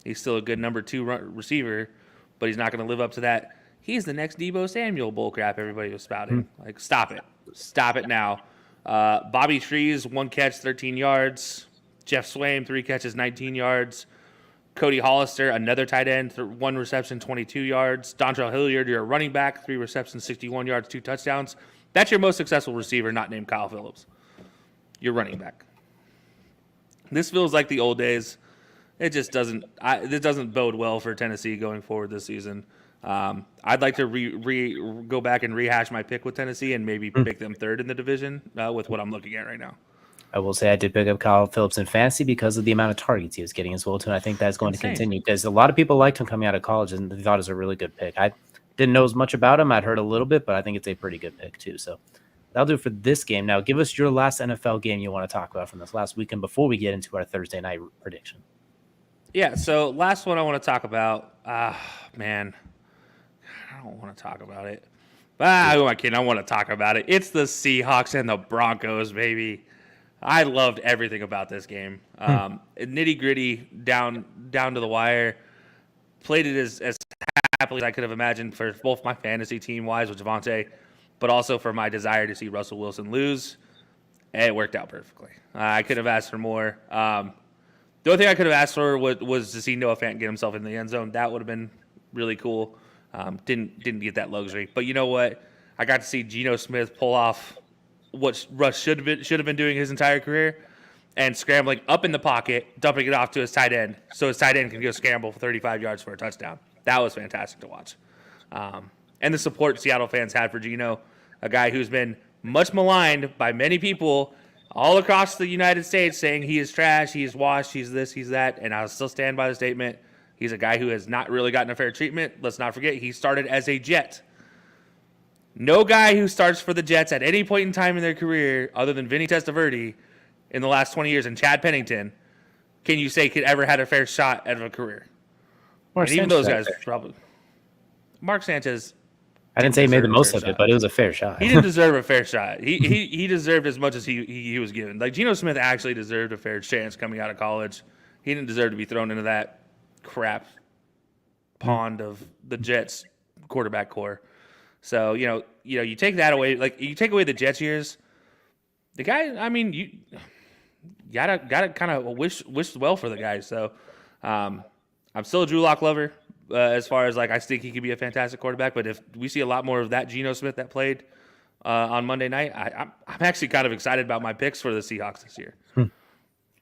he's still a good number 2 receiver, but he's not going to live up to that. He's the next Deebo Samuel bullcrap everybody was spouting. Like, stop it. Stop it now. Bobby Trees, 1 catch, 13 yards. Jeff Swaim, 3 catches, 19 yards. Cody Hollister, another tight end, 1 reception, 22 yards. Dontrell Hilliard, your running back, 3 receptions, 61 yards, 2 touchdowns. That's your most successful receiver, not named Kyle Phillips. Your running back. This feels like the old days. It just doesn't. This doesn't bode well for Tennessee going forward this season. I'd like to go back and rehash my pick with Tennessee and maybe pick them 3rd in the division with what I'm looking at right now. I will say I did pick up Kyle Phillips in fantasy because of the amount of targets he was getting as well too. And I think that's going to continue because a lot of people liked him coming out of college and they thought it was a really good pick. I didn't know as much about him. I'd heard a little bit, but I think it's a pretty good pick too. So that'll do it for this game. Now, give us your last NFL game you want to talk about from this last weekend before we get into our Thursday night prediction. Yeah, so last one I want to talk about. Man, I don't want to talk about it. Who am I kidding? I want to talk about it. It's the Seahawks and the Broncos, baby. I loved everything about this game. Nitty gritty, down to the wire. Played it as happily as I could have imagined for both my fantasy team wise with Javonte, but also for my desire to see Russell Wilson lose. And it worked out perfectly. I could have asked for more. The only thing I could have asked for was to see Noah Fant get himself in the end zone. That would have been really cool. Didn't get that luxury. But you know what? I got to see Geno Smith pull off what Russ should have been doing his entire career, and scrambling up in the pocket, dumping it off to his tight end, so his tight end can go scramble for 35 yards for a touchdown. That was fantastic to watch. And the support Seattle fans had for Geno, a guy who's been much maligned by many people all across the United States, saying he is trash, he is washed, he's this, he's that, and I'll still stand by the statement. He's a guy who has not really gotten a fair treatment. Let's not forget, he started as a Jet. No guy who starts for the Jets at any point in time in their career, other than Vinny Testaverde in the last 20 years and Chad Pennington, can you say could ever had a fair shot at a career? And even those guys probably. Mark Sanchez. I didn't say he made the most of it, but it was a fair shot. He didn't deserve a fair shot. He deserved as much as he was given. Like, Geno Smith actually deserved a fair chance coming out of college. He didn't deserve to be thrown into that crap pond of the Jets quarterback core. So, you take that away, like you take away the Jets years, the guy, I mean, you gotta kind of wish well for the guy. So, I'm still a Drew Lock lover, as far as like, I think he could be a fantastic quarterback, but if we see a lot more of that Geno Smith that played on Monday night, I'm actually kind of excited about my picks for the Seahawks this year. All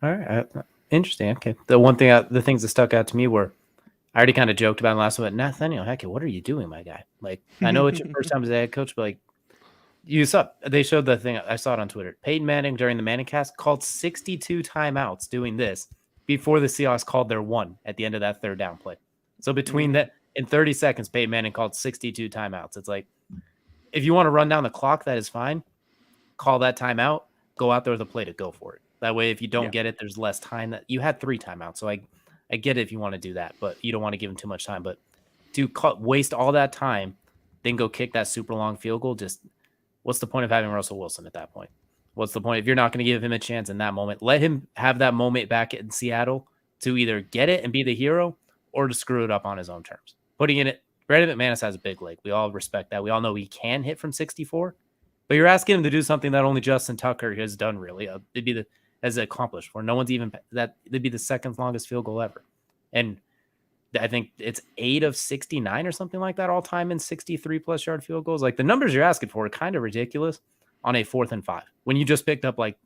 right. Interesting. Okay. The things that stuck out to me were, I already kind of joked about it last one, but Nathaniel Hackett, what are you doing, my guy? Like, I know it's your first time as a head coach, but like, they showed the thing. I saw it on Twitter. Peyton Manning during the Manning cast called 62 timeouts doing this before the Seahawks called their one at the end of that third down play. So between that, in 30 seconds, Peyton Manning called 62 timeouts. It's like, if you want to run down the clock, that is fine. Call that timeout. Go out there with a play to go for it. That way, if you don't get it, there's less time. That you had 3 timeouts, so I get it if you want to do that, but you don't want to give him too much time. But to waste all that time, then go kick that super long field goal, just what's the point of having Russell Wilson at that point? What's the point if you're not going to give him a chance in that moment? Let him have that moment back in Seattle to either get it and be the hero or to screw it up on his own terms. Putting in it, Brandon McManus has a big leg. We all respect that. We all know he can hit from 64, but you're asking him to do something that only Justin Tucker has done really. It'd be has accomplished where no one's even that. It'd be the second longest field goal ever. And I think it's 8 of 69 or something like that all time in 63+ yard field goals. Like, the numbers you're asking for are kind of ridiculous on a 4th and 5 when you just picked up like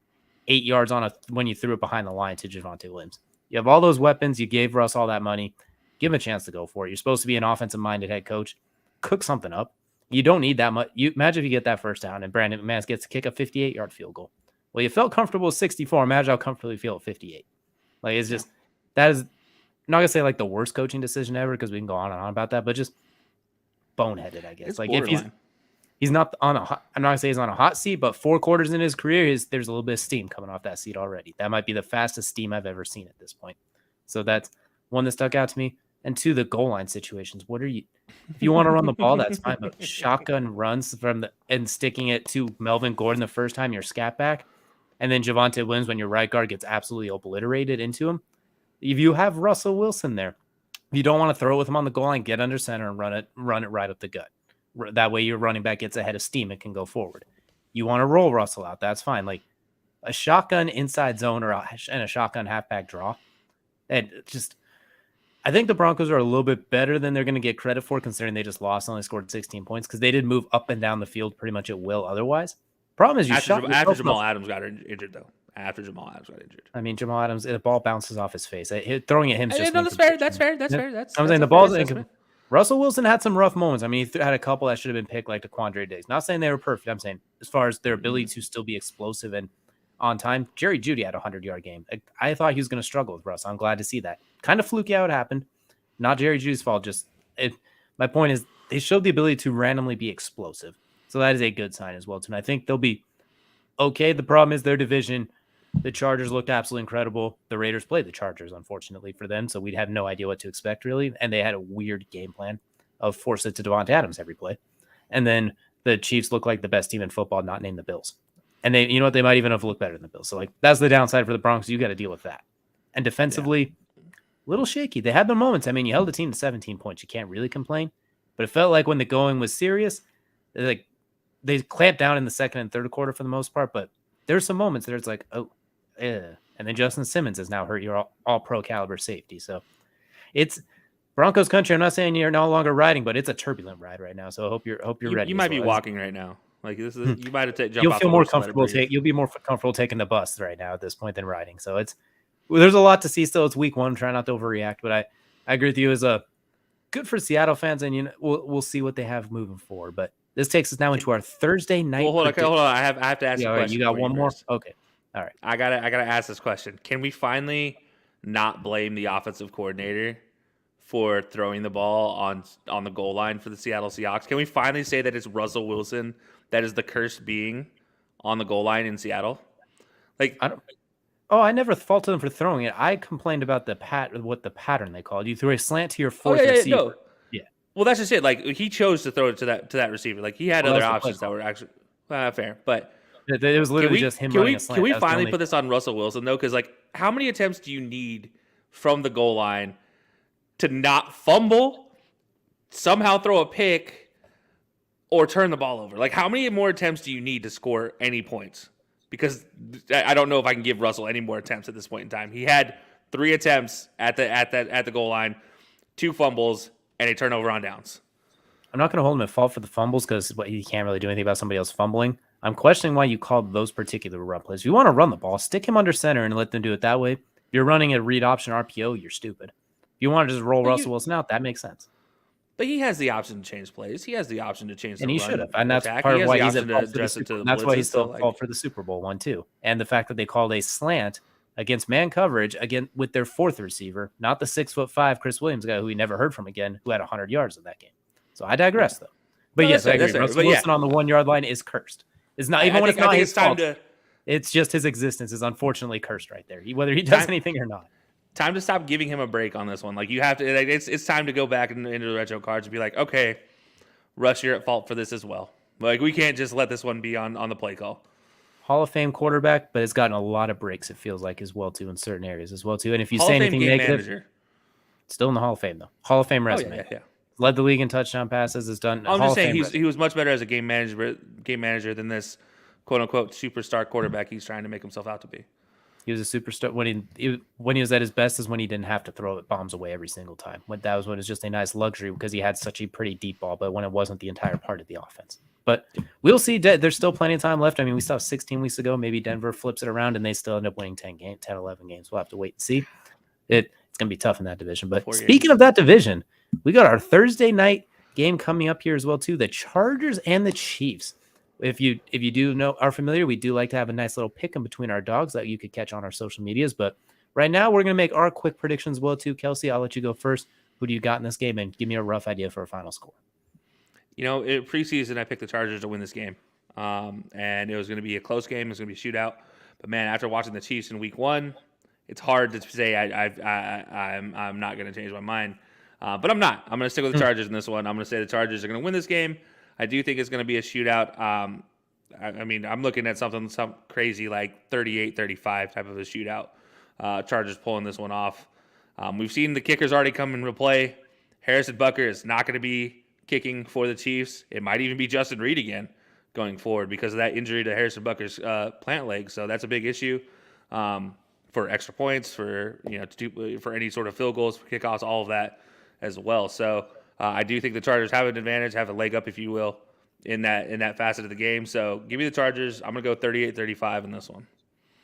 8 yards when you threw it behind the line to Javonte Williams. You have all those weapons. You gave Russ all that money. Give him a chance to go for it. You're supposed to be an offensive minded head coach. Cook something up. You don't need that much. Imagine if you get that first down and Brandon McManus gets to kick a 58-yard field goal. Well, you felt comfortable with 64. Imagine how comfortable you feel at 58. Like, it's just, that is, I'm not gonna say like the worst coaching decision ever because we can go on and on about that, but just boneheaded, I guess. It's like, if he's not on I'm not gonna say he's on a hot seat, but 4 quarters in his career, there's a little bit of steam coming off that seat already. That might be the fastest steam I've ever seen at this point. So that's one that stuck out to me. And 2, the goal line situations. What are you? If you want to run the ball, that's fine. But shotgun runs and sticking it to Melvin Gordon the first time, your scat back, and then Javonte Williams when your right guard gets absolutely obliterated into him. If you have Russell Wilson there, you don't want to throw it with him on the goal line, get under center and run it right up the gut. That way your running back gets ahead of steam and can go forward. You want to roll Russell out, that's fine. Like a shotgun inside zone and a shotgun halfback draw. And just, I think the Broncos are a little bit better than they're going to get credit for, considering they just lost and only scored 16 points because they did move up and down the field pretty much at will otherwise. Problem is after Jamal Adams got injured, though. After Jamal Adams got injured. I mean, Jamal Adams, the ball bounces off his face. Throwing at him is just... No, that's fair. That's fair. I'm saying the ball's... Russell Wilson had some rough moments. I mean, he had a couple that should have been picked, like the Quandre Diggs. Not saying they were perfect. I'm saying as far as their ability to still be explosive and on time. Jerry Jeudy had a 100-yard game. I thought he was going to struggle with Russ. I'm glad to see that. Kind of fluky how it happened. Not Jerry Jeudy's fault. My point is they showed the ability to randomly be explosive. So that is a good sign as well, too. And I think they'll be okay. The problem is their division. The Chargers looked absolutely incredible. The Raiders played the Chargers, unfortunately for them, so we'd have no idea what to expect, really. And they had a weird game plan of force it to Devonta Adams every play. And then the Chiefs look like the best team in football, not named the Bills. And they, you know what, they might even have looked better than the Bills. So, like, that's the downside for the Broncos. You got to deal with that. And defensively, a little shaky. They had their moments. I mean, you held the team to 17 points. You can't really complain. But it felt like when the going was serious, they clamped down in the second and third quarter for the most part. But there's some moments there it's like, oh, and then Justin Simmons has now hurt your all-pro caliber safety. So it's Broncos country. I'm not saying you're no longer riding, but it's a turbulent ride right now. So I hope you're ready. You might be walking right now. Like this is you might have jumped You'll off feel the more horse and let it comfortable. breathe. You'll be more comfortable taking the bus right now at this point than riding. So there's a lot to see still. It's week one. Try not to overreact, but I agree with you. As a good for Seattle fans, and we'll see what they have moving forward. But this takes us now into our Thursday night. Well, hold on. I have to ask you a question. You got one more? First. Okay. All right. I gotta ask this question. Can we finally not blame the offensive coordinator for throwing the ball on the goal line for the Seattle Seahawks? Can we finally say that it's Russell Wilson that is the cursed being on the goal line in Seattle? Like I never faulted them for throwing it. I complained about what the pattern they called. You threw a slant to your fourth receiver. No. Yeah. Well, that's just it. Like he chose to throw it to that receiver. Like he had other options that were actually fair, but. It was literally just him running a slant. Can we finally put this on Russell Wilson, though? Because, like, how many attempts do you need from the goal line to not fumble, somehow throw a pick, or turn the ball over? Like, how many more attempts do you need to score any points? Because I don't know if I can give Russell any more attempts at this point in time. He had 3 attempts at the goal line, 2 fumbles, and a turnover on downs. I'm not going to hold him at fault for the fumbles because he can't really do anything about somebody else fumbling. I'm questioning why you called those particular run plays. If you want to run the ball, stick him under center and let them do it that way. If you're running a read option RPO, you're stupid. If you want to just roll Russell Wilson out, that makes sense. But he has the option to change plays. He has the option to change the run. And he should have. And that's attack. part of why he's at fault That's why he's still at fault for the Super Bowl one, too. And the fact that they called a slant against man coverage again with their 4th receiver, not the 6'5" Chris Williams guy who we never heard from again, who had 100 yards in that game. So I digress, though. But no, yes, I agree. Russell Wilson on the 1-yard line is cursed. It's not even when it's not his fault. It's just his existence is unfortunately cursed right there. Whether he does anything or not. Time to stop giving him a break on this one. Like you have to. Like, it's time to go back into the retro cards and be like, okay, Russ, you're at fault for this as well. Like we can't just let this one be on the play call. Hall of Fame quarterback, but it's gotten a lot of breaks. It feels like as well too in certain areas as well too. And if you say anything negative, still in the Hall of Fame though. Hall of Fame resume. Yeah. Led the league in touchdown passes. Has done. I'm just saying he was much better as a game manager than this quote unquote superstar quarterback he's trying to make himself out to be. He was a superstar when he was at his best is when he didn't have to throw bombs away every single time. That was when it was just a nice luxury because he had such a pretty deep ball, but when it wasn't the entire part of the offense. But we'll see. There's still plenty of time left. I mean, we saw 16 weeks ago. Maybe Denver flips it around and they still end up winning 10, 11 games. We'll have to wait and see. It's going to be tough in that division. But speaking of that division, we got our Thursday night game coming up here as well too. The Chargers and the Chiefs. If you are familiar, we do like to have a nice little pick in between our dogs that you could catch on our social medias. But right now, we're going to make our quick predictions well too. Kelsey, I'll let you go first. Who do you got in this game? And give me a rough idea for a final score. You know, preseason, I picked the Chargers to win this game. And it was going to be a close game. It was going to be a shootout. But, man, after watching the Chiefs in week 1, it's hard to say I'm not going to change my mind. But I'm not. I'm going to stick with the Chargers in this one. I'm going to say the Chargers are going to win this game. I do think it's going to be a shootout. I mean, I'm looking at something crazy like 38-35 type of a shootout. Chargers pulling this one off. We've seen the kickers already come into play. Harrison Butker is not going to be kicking for the Chiefs. It might even be Justin Reed again going forward because of that injury to Harrison Butker's plant leg. So that's a big issue for extra points, for for any sort of field goals, for kickoffs, all of that as well. So I do think the Chargers have an advantage, have a leg up, if you will, in that facet of the game. So give me the Chargers. I'm going to go 38-35 in this one.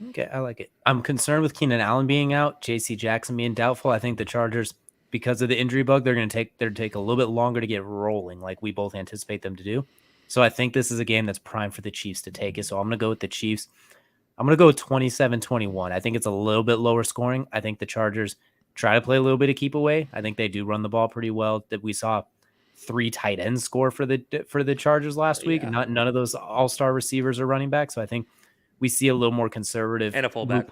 Okay, I like it. I'm concerned with Keenan Allen being out, J.C. Jackson being doubtful. I think the Chargers, because of the injury bug, they're going to take a little bit longer to get rolling, like we both anticipate them to do. So I think this is a game that's primed for the Chiefs to take it. So I'm going to go with the Chiefs I'm going to go 27-21. I think it's a little bit lower scoring. I think the Chargers try to play a little bit of keep away. I think they do run the ball pretty well. That we saw 3 tight ends score for the Chargers last week, and none of those all-star receivers are running back. So I think we see a little more conservative and a fullback.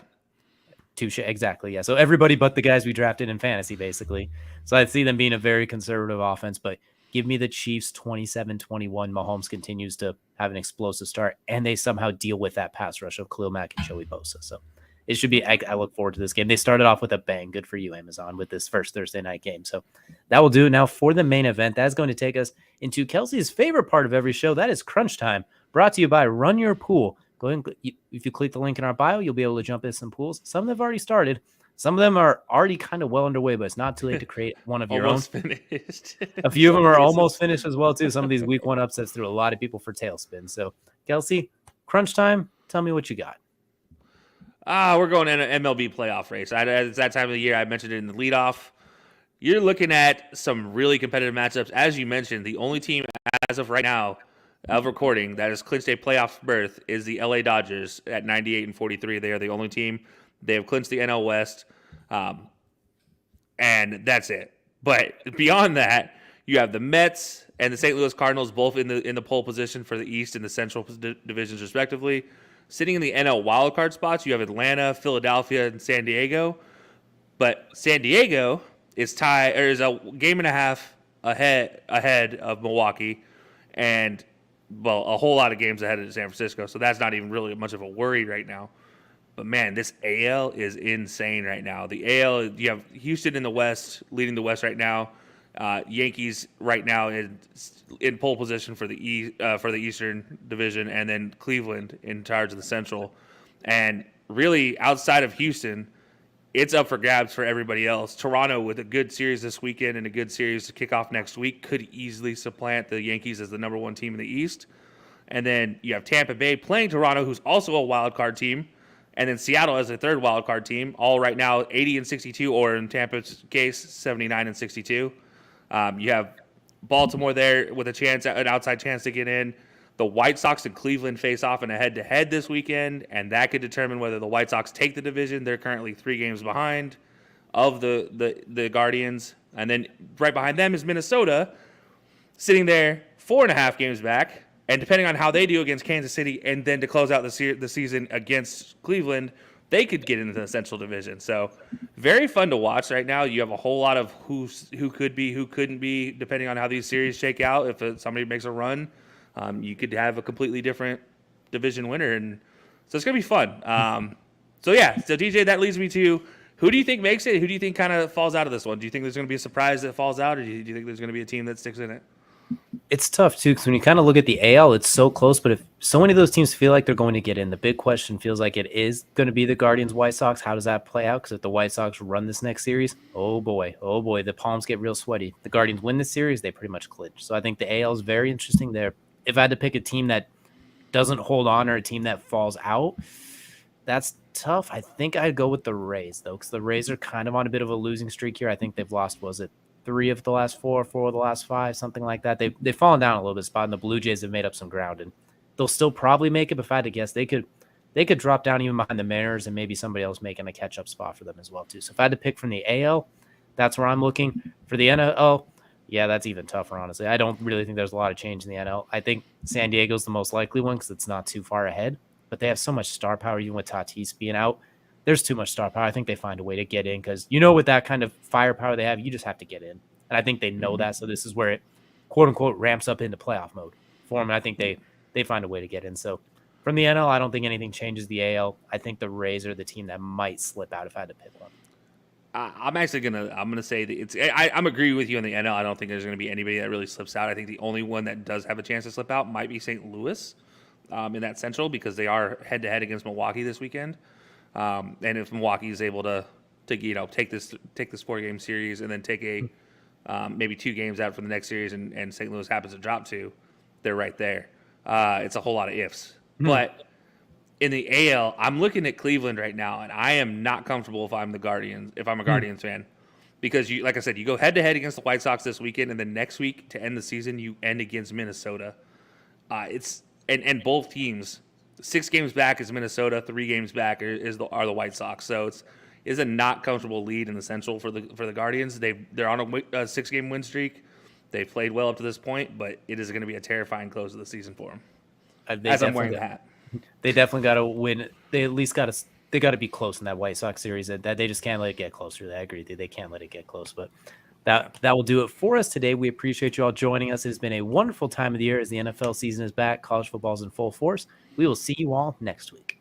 Touche, exactly. Yeah. So everybody but the guys we drafted in fantasy, basically. So I see them being a very conservative offense, but give me the Chiefs 27-21. Mahomes continues to have an explosive start, and they somehow deal with that pass rush of Khalil Mack and Joey Bosa. So it should be, I look forward to this game. They started off with a bang. Good for you, Amazon, with this first Thursday night game. So that will do. Now for the main event, that's going to take us into Kelsey's favorite part of every show. That is Crunch Time, brought to you by Run Your Pool. Go ahead and, if you click the link in our bio, you'll be able to jump in some pools. Some of them have already started. Some of them are already kind of well underway, but it's not too late to create one of your own. Finished. A few of them are almost finished as well, too. Some of these week 1 upsets threw a lot of people for tailspin. So, Kelsey, Crunch Time, tell me what you got. We're going in an MLB playoff race. It's that time of the year. I mentioned it in the leadoff. You're looking at some really competitive matchups. As you mentioned, the only team as of right now of recording that has clinched a playoff berth is the LA Dodgers at 98-43. They are the only team. They have clinched the NL West, and that's it. But beyond that, you have the Mets and the St. Louis Cardinals both in the pole position for the East and the Central divisions respectively. Sitting in the NL wildcard spots, you have Atlanta, Philadelphia, and San Diego. But San Diego is a game and a half ahead of Milwaukee, and a whole lot of games ahead of San Francisco. So that's not even really much of a worry right now. But man, this AL is insane right now. The AL, you have Houston in the West, leading the West right now. Yankees right now in pole position for the Eastern Division, and then Cleveland in charge of the Central. And really, outside of Houston, it's up for grabs for everybody else. Toronto, with a good series this weekend and a good series to kick off next week, could easily supplant the Yankees as the number 1 team in the East. And then you have Tampa Bay playing Toronto, who's also a wild card team. And then Seattle as a third wild card team, all right now 80-62, or in Tampa's case, 79-62. You have Baltimore there with an outside chance to get in. The White Sox and Cleveland face off in a head-to-head this weekend, and that could determine whether the White Sox take the division. They're currently 3 games behind of the Guardians. And then right behind them is Minnesota, sitting there 4.5 games back. And depending on how they do against Kansas City, and then to close out the season against Cleveland, they could get into the Central Division. So very fun to watch right now. You have a whole lot of who could be, who couldn't be, depending on how these series shake out. If somebody makes a run, you could have a completely different division winner. And so it's going to be fun. So DJ, that leads me to, who do you think makes it? Who do you think kind of falls out of this one? Do you think there's going to be a surprise that falls out, or do you think there's going to be a team that sticks in it? It's tough, too, because when you kind of look at the AL, it's so close. But if so many of those teams feel like they're going to get in, the big question feels like it is going to be the Guardians, White Sox. How does that play out? Because if the White Sox run this next series, oh boy, the palms get real sweaty. The Guardians win this series, they pretty much clinch. So I think the AL is very interesting there. If I had to pick a team that doesn't hold on or a team that falls out, that's tough. I think I'd go with the Rays, though, because the Rays are kind of on a bit of a losing streak here. I think they've lost, 3 of the last 4 of the last 5, something like that. They've fallen down a little bit spot, and the Blue Jays have made up some ground, and they'll still probably make it. But if I had to guess, they could drop down even behind the Mariners, and maybe somebody else making a catch-up spot for them as well, too. So if I had to pick from the AL, that's where I'm looking. For the NL, yeah, that's even tougher, honestly. I don't really think there's a lot of change in the NL. I think San Diego's the most likely one because it's not too far ahead, but they have so much star power, even with Tatis being out. There's too much star power. I think they find a way to get in because, with that kind of firepower they have, you just have to get in. And I think they know that. So this is where it, quote unquote, ramps up into playoff mode for them. And I think they find a way to get in. So from the NL, I don't think anything changes the AL. I think the Rays are the team that might slip out if I had to pick one. I'm gonna say that I'm agree with you on the NL. I don't think there's gonna be anybody that really slips out. I think the only one that does have a chance to slip out might be St. Louis in that Central, because they are head to head against Milwaukee this weekend. And if Milwaukee is able to take this 4-game series and then take maybe 2 games out from the next series, and St. Louis happens to drop 2, they're right there. It's a whole lot of ifs. But in the AL, I'm looking at Cleveland right now, and I am not comfortable if I'm a Guardians fan. Because, like I said, you go head-to-head against the White Sox this weekend, and then next week, to end the season, you end against Minnesota. And both teams, 6 games back is Minnesota. 3 games back are the White Sox. So it's a not comfortable lead in the Central for the Guardians. They're on a 6-game win streak. They've played well up to this point, but it is going to be a terrifying close of the season for them. As I'm wearing the hat, they definitely got to win. They at least got to. They got to be close in that White Sox series. That they just can't let it get closer. I agree. They can't let it get close. But that will do it for us today. We appreciate you all joining us. It has been a wonderful time of the year as the NFL season is back. College football is in full force. We will see you all next week.